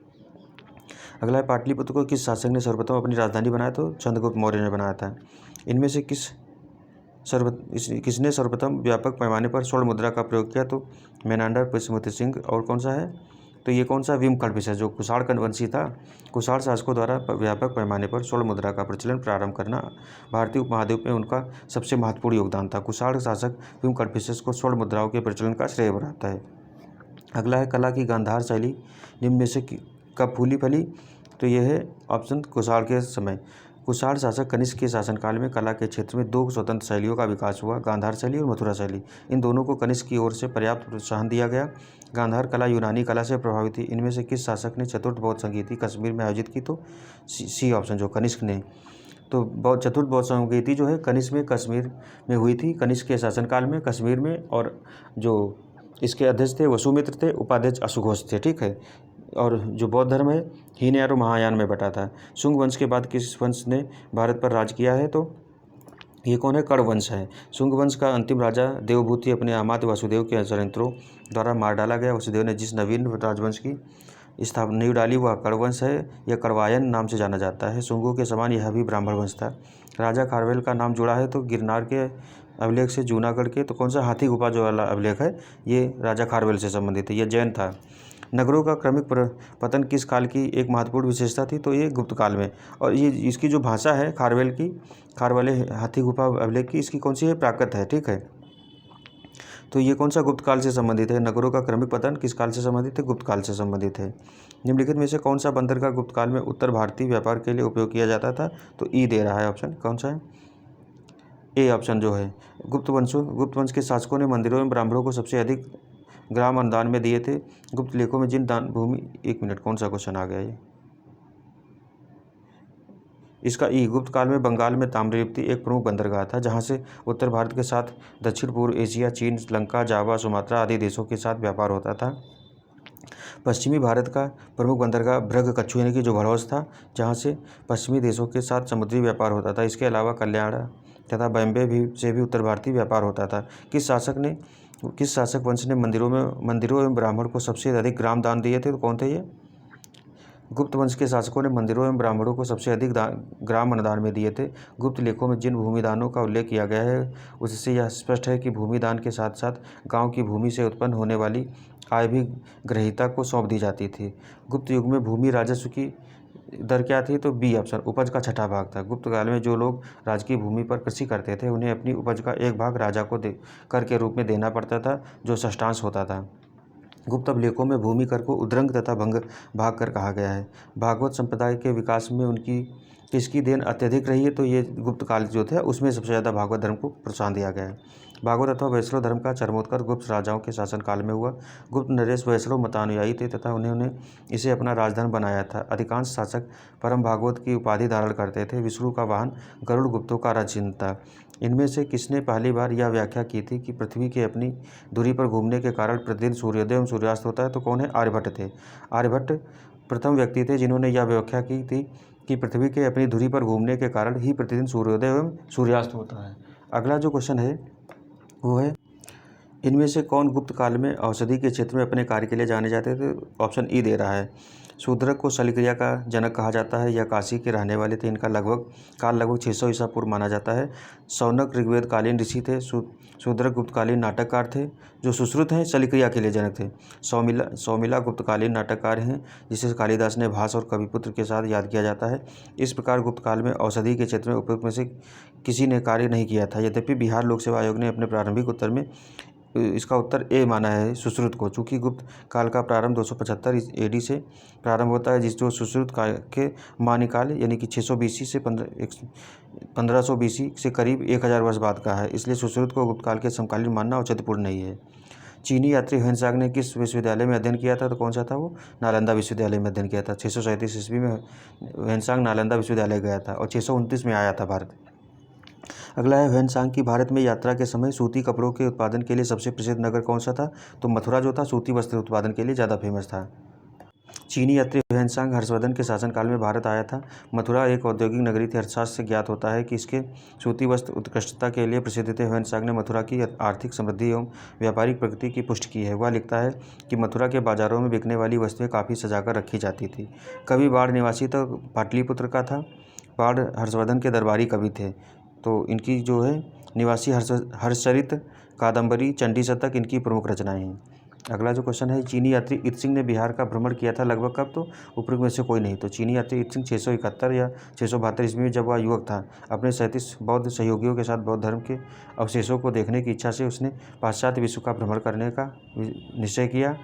अगला है पाटलिपुत्र को किस शासक ने सर्वप्रथम अपनी राजधानी बनाया? तो चंद्रगुप्त मौर्य ने बनाया था। इनमें से किसने सर्वप्रथम व्यापक पैमाने पर स्वर्ण मुद्रा का प्रयोग किया? तो मेनांडर, पुष्यमित्र सिंह। और कौन सा है? तो ये कौन सा? विमकल्पिस है, जो कुषाण वंशी था। कुषाण शासकों द्वारा व्यापक पैमाने पर स्वर्ण मुद्रा का प्रचलन प्रारंभ करना भारतीय उपमहाद्वीप में उनका सबसे महत्वपूर्ण योगदान था। कुषाण शासक विमकल्पिस को स्वर्ण मुद्राओं के प्रचलन का श्रेय बनाता है। अगला है कला की गांधार शैली निम्न में से कब फूली फली? तो यह है ऑप्शन कुषाण के समय। कुषाण शासक कनिष्क के शासनकाल में कला के क्षेत्र में 2 स्वतंत्र शैलियों का विकास हुआ, गांधार शैली और मथुरा शैली। इन दोनों को कनिष्क की ओर से पर्याप्त प्रोत्साहन दिया गया। गांधार कला यूनानी कला से प्रभावित थी। इनमें से किस शासक ने चतुर्थ बौद्ध संगीति कश्मीर में आयोजित की? तो सी ऑप्शन, जो कनिष्क ने। तो चतुर्थ बौद्ध संगीति जो है कनिष्क में कश्मीर में हुई थी, कनिष्क के शासनकाल में कश्मीर में। और जो इसके अध्यक्ष थे वसुमित्र थे, उपाध्यक्ष अशुघोष थे, ठीक है। और जो बौद्ध धर्म है हीनयान और महायान में बटा था। शुंग वंश के बाद किस वंश ने भारत पर राज किया है? तो ये कौन है? कर्ण वंश है। शुंग वंश का अंतिम राजा देवभूति अपने अमात्य वसुदेव के षड्यंत्रों द्वारा मार डाला गया। वसुदेव ने जिस नवीन राजवंश की स्थापना नींव डाली वह कर्ण वंश है। यह कण्वायन नाम से जाना जाता है। शुंगों के समान यह भी ब्राह्मण वंश था। राजा खारवेल का नाम जुड़ा है तो गिरनार के अभिलेख से, जूनागढ़ के। तो कौन सा? हाथी गुफा जो वाला अभिलेख है ये राजा खारवेल से संबंधित है, यह जैन था। नगरों का क्रमिक पतन किस काल की एक महत्वपूर्ण विशेषता थी? तो ये गुप्त काल में। और ये इसकी जो भाषा है खारवेल की, खारवाले हाथी गुफा अभिलेख की, इसकी कौन सी है? प्राकृत है, ठीक है। तो ये कौन सा गुप्त काल से संबंधित है? नगरों का क्रमिक पतन किस काल से संबंधित है? गुप्त काल से संबंधित है। निम्नलिखित में से कौन सा बंदरगाह गुप्त काल में उत्तर भारतीय व्यापार के लिए उपयोग किया जाता था? तो ई दे रहा है ऑप्शन, कौन सा है? ए ऑप्शन जो है। गुप्त वंश के शासकों ने मंदिरों में ब्राह्मणों को सबसे अधिक ग्राम अनुदान में दिए थे। गुप्त लेखों में जिन दान भूमि, एक मिनट, कौन सा क्वेश्चन आ गया ये? इसका ई। गुप्त काल में बंगाल में ताम्रलिप्ति एक प्रमुख बंदरगाह था, जहां से उत्तर भारत के साथ दक्षिण पूर्व एशिया, चीन, श्रीलंका, जावा, सुमात्रा आदि देशों के साथ व्यापार होता था। पश्चिमी भारत का प्रमुख बंदरगाह भृगकच्छु यानी कि जो भरौस था, जहाँ से पश्चिमी देशों के साथ समुद्री व्यापार होता था। इसके अलावा कल्याण तथा बॉम्बे से भी उत्तर भारतीय व्यापार होता था। किस शासक वंश ने मंदिरों एवं ब्राह्मण को सबसे अधिक ग्राम दान दिए थे? तो कौन थे ये? गुप्त वंश के शासकों ने मंदिरों एवं ब्राह्मणों को सबसे अधिक ग्राम अनुदान में दिए थे। गुप्त लेखों में जिन भूमिदानों का उल्लेख किया गया है उससे यह स्पष्ट है कि भूमिदान के साथ साथ गांव की भूमि से उत्पन्न होने वाली आय भी ग्रहीता को सौंप दी जाती थी। गुप्त युग में भूमि राजस्व की दर क्या थी? तो बी ऑप्शन, उपज का 6ठा भाग था। गुप्त काल में जो लोग राजकीय भूमि पर कृषि करते थे उन्हें अपनी उपज का एक भाग राजा को कर के रूप में देना पड़ता था, जो षष्ठांश होता था। गुप्त अभिलेखों में भूमि कर को उद्रंग तथा भंग भाग कर कहा गया है। भागवत संप्रदाय के विकास में उनकी किसकी देन अत्यधिक रही है? तो ये गुप्त काल जो था उसमें सबसे ज़्यादा भागवत धर्म को प्रोत्साहन दिया गया है। भागवत अथवा वैष्णव धर्म का चरमोत्कर्ष गुप्त राजाओं के शासनकाल में हुआ। गुप्त नरेश वैष्णव मतानुयायी थे तथा उन्होंने इसे अपना राजधर्म बनाया था। अधिकांश शासक परम भागवत की उपाधि धारण करते थे। विष्णु का वाहन गरुड़ गुप्तों का राजचिन्ह था। इनमें से किसने पहली बार यह व्याख्या की थी कि पृथ्वी के अपनी दूरी पर घूमने के कारण प्रतिदिन सूर्योदय एवं सूर्यास्त होता है? तो कौन है? आर्यभट्ट थे। आर्यभट्ट प्रथम व्यक्ति थे जिन्होंने यह व्याख्या की थी कि पृथ्वी के अपनी धुरी पर घूमने के कारण ही प्रतिदिन सूर्योदय एवं सूर्यास्त होता है। अगला जो क्वेश्चन है वो है, इनमें से कौन गुप्त काल में औषधि के क्षेत्र में अपने कार्य के लिए जाने जाते थे? ऑप्शन ई दे रहा है। शूद्रक को शल्यक्रिया का जनक कहा जाता है। यह काशी के रहने वाले थे। इनका लगभग 600 ईसा पूर्व माना जाता है। शौनक ऋग्वेद कालीन ऋषि थे। शूद्रक गुप्तकालीन नाटककार थे। जो सुश्रुत हैं शल्यक्रिया के लिए जनक थे। सौमिला गुप्तकालीन नाटककार हैं जिसे कालिदास ने भास और कविपुत्र के साथ याद किया जाता है। इस प्रकार गुप्त काल में औषधि के क्षेत्र में उपयुक्त में से किसी ने कार्य नहीं किया था। यद्यपि बिहार लोक सेवा आयोग ने अपने प्रारंभिक उत्तर में इसका उत्तर ए माना है सुश्रुत को, चूँकि गुप्त काल का प्रारंभ 275 एडी से प्रारंभ होता है, जो सुश्रुत काल के मान्यकाल यानी कि 600 बीसी से 1500 बीसी से करीब 1000 वर्ष बाद का है। इसलिए सुश्रुत को गुप्त काल के समकालीन मानना औचित्यपूर्ण नहीं है। चीनी यात्री ह्वेनसांग ने किस विश्वविद्यालय में अध्ययन किया था? तो कौन सा था वो? नालंदा विश्वविद्यालय में अध्ययन किया था। 637 ईस्वी में ह्वेनसांग नालंदा विश्वविद्यालय गया था और 629 में आया था भारत। अगला है, ह्वेनसांग की भारत में यात्रा के समय सूती कपड़ों के उत्पादन के लिए सबसे प्रसिद्ध नगर कौन सा था? तो मथुरा जो था सूती वस्त्र उत्पादन के लिए ज़्यादा फेमस था। चीनी यात्री ह्वेनसांग हर्षवर्धन के शासनकाल में भारत आया था। मथुरा एक औद्योगिक नगरी थी। अर्थशास्त्र से ज्ञात होता है कि इसके सूती वस्त्र उत्कृष्टता के लिए प्रसिद्ध थे। ह्वेनसांग ने मथुरा की आर्थिक समृद्धि एवं व्यापारिक प्रगति की पुष्टि की है। वह लिखता है कि मथुरा के बाजारों में बिकने वाली वस्तुएं काफ़ी सजाकर रखी जाती थी। कवि बाढ़ निवासी तो पाटलिपुत्र का था। बाढ़ हर्षवर्धन के दरबारी कवि थे। तो इनकी जो है निवासी हर्षचरित, कादम्बरी, चंडी शतक इनकी प्रमुख रचनाएं हैं। अगला जो क्वेश्चन है, चीनी यात्री इत्सिंग ने बिहार का भ्रमण किया था लगभग कब? तो उपरोक्त में से कोई नहीं। तो चीनी यात्री इत्सिंग 671 या 672 ईस्वी में जब वह युवक था, अपने 37 बौद्ध सहयोगियों के साथ बौद्ध धर्म के अवशेषों को देखने की इच्छा से उसने पाश्चात्य विश्व का भ्रमण करने का निश्चय किया।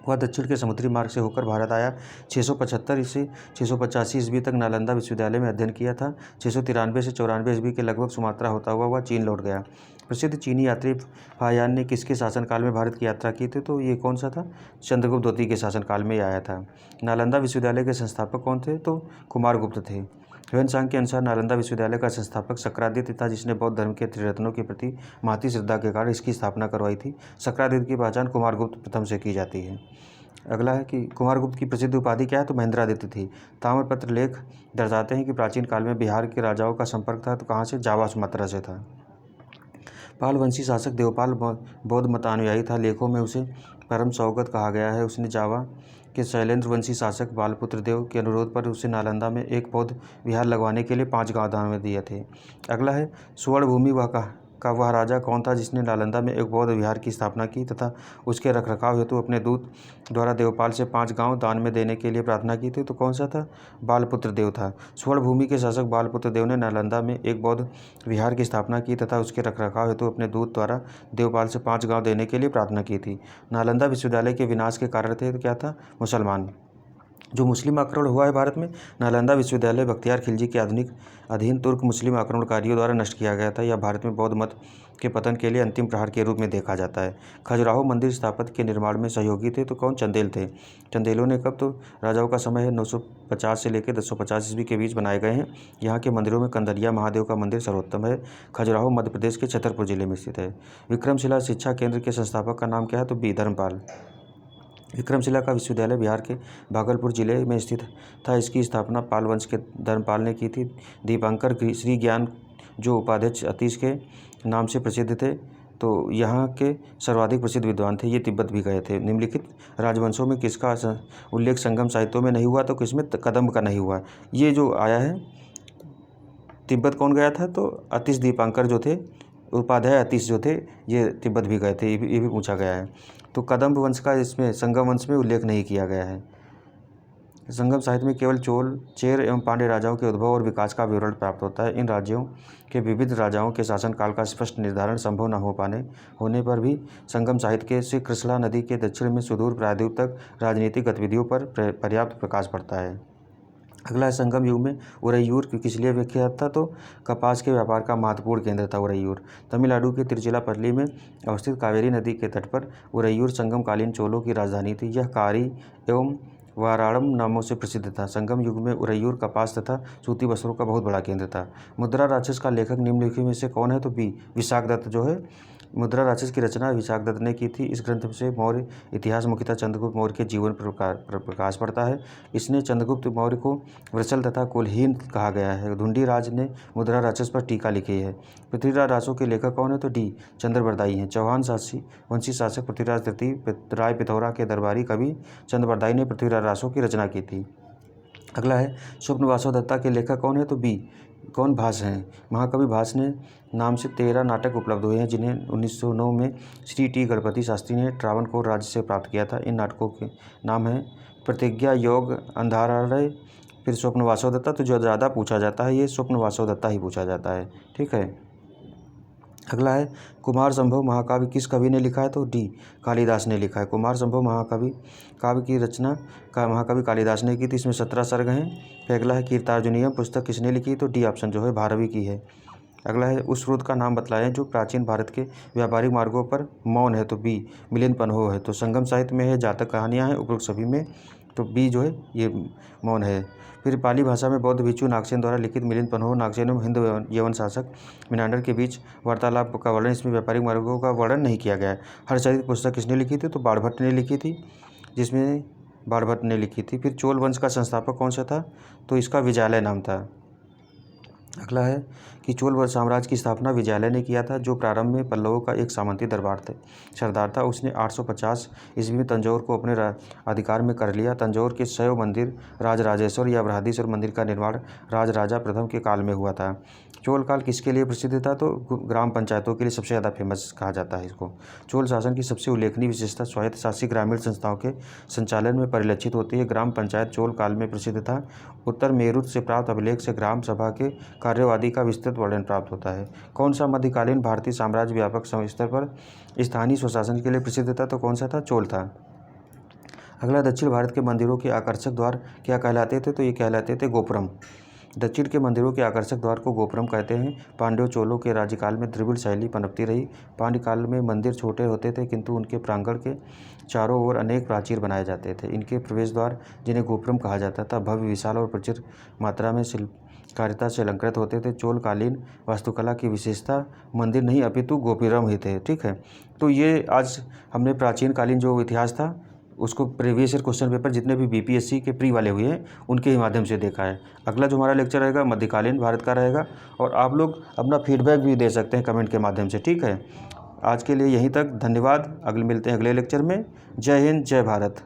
वह दक्षिण के समुद्री मार्ग से होकर भारत आया। 675 से 685 ईस्वी तक नालंदा विश्वविद्यालय में अध्ययन किया था। 693 से 94 ईस्वी के लगभग सुमात्रा होता हुआ वह चीन लौट गया। प्रसिद्ध चीनी यात्री फाहियान ने किसके शासनकाल में भारत की यात्रा की थी? तो ये कौन सा था? चंद्रगुप्त द्वितीय के शासनकाल में आया था। नालंदा विश्वविद्यालय के संस्थापक कौन थे? तो कुमारगुप्त थे। ह्वेनसांग के अनुसार नालंदा विश्वविद्यालय का संस्थापक शक्रादित्य था, जिसने बौद्ध धर्म के त्रिरत्नों के प्रति महती श्रद्धा के कारण इसकी स्थापना करवाई थी। शक्रादित्य की पहचान कुमारगुप्त प्रथम से की जाती है। अगला है कि कुमारगुप्त की प्रसिद्ध उपाधि क्या है? तो महेंद्रादित्य थी। ताम्रपत्र लेख दर्शाते हैं कि प्राचीन काल में बिहार के राजाओं का संपर्क था तो कहाँ से? जावा सुमात्रा से था। पाल वंशी शासक देवपाल बौद्ध मतानुयायी था। लेखों में उसे परम सौगत कहा गया है। उसने जावा के शैलेंद्र वंशी शासक बालपुत्र देव के अनुरोध पर उसे नालंदा में एक बौद्ध विहार लगवाने के लिए 5 गांव दान में दिए थे। अगला है, सुवर्णभूमि वह राजा कौन था जिसने नालंदा में एक बौद्ध विहार की स्थापना की तथा उसके रखरखाव हेतु अपने दूत द्वारा देवपाल से 5 गांव दान में देने के लिए प्रार्थना की थी? तो कौन सा था? बालपुत्र देव था। सुवर्णभूमि के शासक बालपुत्र देव ने नालंदा में एक बौद्ध विहार की स्थापना की तथा उसके रखरखाव हेतु अपने दूत द्वारा देवपाल से 5 गांव देने के लिए प्रार्थना की थी। नालंदा विश्वविद्यालय के विनाश के कारण थे तो क्या था? मुसलमान। जो मुस्लिम आक्रमण हुआ है भारत में, नालंदा विश्वविद्यालय बख्तियार खिलजी के अधीन तुर्क मुस्लिम आक्रमणकारियों द्वारा नष्ट किया गया था। यह भारत में बौद्ध मत के पतन के लिए अंतिम प्रहार के रूप में देखा जाता है। खजुराहो मंदिर स्थापत्य के निर्माण में सहयोगी थे तो कौन? चंदेल थे। चंदेलों ने कब? तो राजाओं का समय है 950 से लेकर 1050 ईस्वी के बीच बनाए गए हैं। यहाँ के मंदिरों में कंदरिया महादेव का मंदिर सर्वोत्तम है। खजुराहो मध्य प्रदेश के छतरपुर जिले में स्थित है। विक्रमशिला शिक्षा केंद्र के संस्थापक का नाम क्या है? तो बी धर्मपाल। विक्रमशिला का विश्वविद्यालय बिहार के भागलपुर जिले में स्थित था। इसकी स्थापना पाल वंश के धर्मपाल ने की थी। दीपांकर श्री ज्ञान जो उपाध्यक्ष अतीश के नाम से प्रसिद्ध थे, तो यहाँ के सर्वाधिक प्रसिद्ध विद्वान थे। ये तिब्बत भी गए थे। निम्नलिखित राजवंशों में किसका उल्लेख संगम साहित्यों में नहीं हुआ? तो किसमें? कदम्ब का नहीं हुआ। ये जो आया है तिब्बत कौन गया था? तो अतीश दीपांकर जो थे, उपाध्याय अतीश जो थे, ये तिब्बत भी गए थे। ये भी पूछा गया है। तो कदम्ब वंश का इसमें संगम वंश में उल्लेख नहीं किया गया है। संगम साहित्य में केवल चोल, चेर एवं पांड्य राजाओं के उद्भव और विकास का विवरण प्राप्त होता है। इन राज्यों के विविध राजाओं के शासनकाल का स्पष्ट निर्धारण संभव न होने पर भी संगम साहित्य से कृष्णा नदी के दक्षिण में सुदूर प्रायद्वीप तक राजनीतिक गतिविधियों पर पर्याप्त प्रकाश पड़ता है। अगला है, संगम युग में उरैयूर किस लिए विख्यात था? तो कपास के व्यापार का महत्वपूर्ण केंद्र था उरैयूर। तमिलनाडु के तिरुचिरापल्ली में अवस्थित कावेरी नदी के तट पर उरैयूर संगमकालीन चोलों की राजधानी थी। यह कारी एवं वाराणम नामों से प्रसिद्ध था। संगम युग में उरैयूर कपास तथा सूती वस्त्रों का बहुत बड़ा केंद्र था। मुद्रा राक्षस का लेखक निम्नलिखित में से कौन है? तो बी विशाखदत्त जो है मुद्रा राक्षस की रचना विशाख दत्त ने की थी। इस ग्रंथ से मौर्य इतिहास मुख्यतः चंद्रगुप्त मौर्य के जीवन पर प्रकाश पड़ता है। इसने चंद्रगुप्त मौर्य को वृषल तथा कुलहीन कहा गया है। ढूंढीराज ने मुद्रा राक्षस पर टीका लिखी है। पृथ्वीराज रासो के लेखक कौन है? तो डी चंद्रबरदाई हैं। चौहान वंशी शासक पृथ्वीराज तृतीय राय पिथौरा के दरबारी कवि चंद्रबरदाई ने पृथ्वीराज रासो की रचना की थी। अगला है स्वप्न वासवदत्ता के लेखक कौन है? तो बी कौन? भास हैं। महाकवि भास ने नाम से 13 नाटक उपलब्ध हुए हैं, जिन्हें 1909 में श्री टी गणपति शास्त्री ने ट्रावणकोर राज्य से प्राप्त किया था। इन नाटकों के नाम हैं प्रतिज्ञा, योग, अंधारालय, फिर स्वप्न वासवदत्ता। तो जो ज़्यादा पूछा जाता है ये स्वप्न वासवदत्ता ही पूछा जाता है। ठीक है। अगला है कुमार संभव महाकाव्य किस कवि ने लिखा है? तो डी कालिदास ने लिखा है। कुमार संभव महाकाव्य काव्य की रचना महाकवि कालिदास ने की थी। इसमें 17 सर्ग हैं। फिर अगला है कीर्तार्जुनीयम पुस्तक किसने लिखी? तो डी ऑप्शन जो है भारवी की है। अगला है उस स्रोत का नाम बतलाएं जो प्राचीन भारत के व्यापारिक मार्गों पर मौन है। तो बी मिलिंद पन्हो है। तो संगम साहित्य में है, जातक कहानियाँ हैं उपरोक्त सभी में। तो बी जो है ये मौन है। फिर पाली भाषा में बौद्ध भिक्षु नागसेन द्वारा लिखित मिलिंद पन्हो नागसेन एवं हिंद यवन शासक मिनांडर के बीच वार्तालाप का वर्णन। इसमें व्यापारिक मार्गों का वर्णन नहीं किया गया है। हर्षचरित पुस्तक किसने लिखी थी? तो बाणभट्ट ने लिखी थी, जिसमें बाणभट्ट ने लिखी थी। फिर चोल वंश का संस्थापक कौन सा था? तो इसका विजयालय नाम था। अगला है कि चोल साम्राज्य की स्थापना विजयालय ने किया था, जो प्रारंभ में पल्लवों का एक सामंती दरबार थे सरदार था। उसने 850 ईस्वी में तंजौर को अपने अधिकार में कर लिया। तंजौर के शैव मंदिर राजराजेश्वर या बृहदीश्वर मंदिर का निर्माण राजराजा प्रथम के काल में हुआ था। चोल काल किसके लिए प्रसिद्ध था? तो ग्राम पंचायतों के लिए सबसे ज़्यादा फेमस कहा जाता है इसको। चोल शासन की सबसे उल्लेखनीय विशेषता स्वायत्त शासी ग्रामीण संस्थाओं के संचालन में परिलक्षित होती है। ग्राम पंचायत चोल काल में प्रसिद्ध था। उत्तर मेरुत से प्राप्त अभिलेख से ग्राम सभा के कार्यवादी का विस्तृत वर्णन प्राप्त होता है। कौन सा मध्यकालीन भारतीय साम्राज्य व्यापक स्तर पर स्थानीय स्वशासन के लिए प्रसिद्ध था? तो कौन सा था? चोल था। अगला दक्षिण भारत के मंदिरों के आकर्षक द्वार क्या कहलाते थे? तो ये कहलाते थे गोपुरम। दक्षिण के मंदिरों के आकर्षक द्वार को गोपुरम कहते हैं। पांड्यों चोलों के राज्यकाल में द्रविड़ शैली पनपती रही। पांड्य काल में मंदिर छोटे होते थे, किंतु उनके प्रांगण के चारों ओर अनेक प्राचीर बनाए जाते थे। इनके प्रवेश द्वार, जिन्हें गोपुरम कहा जाता था, भव्य, विशाल और प्रचुर मात्रा में शिल्पकारिता से अलंकृत होते थे। चोलकालीन वास्तुकला की विशेषता मंदिर नहीं अपितु गोपुरम ही थे। ठीक है। तो ये आज हमने प्राचीन कालीन जो इतिहास था उसको प्रीवियस ईयर क्वेश्चन पेपर जितने भी बीपीएससी के प्री वाले हुए हैं उनके ही माध्यम से देखा है। अगला जो हमारा लेक्चर रहेगा मध्यकालीन भारत का रहेगा, और आप लोग अपना फीडबैक भी दे सकते हैं कमेंट के माध्यम से। ठीक है। आज के लिए यहीं तक, धन्यवाद। मिलते हैं अगले लेक्चर में। जय हिंद, जय भारत।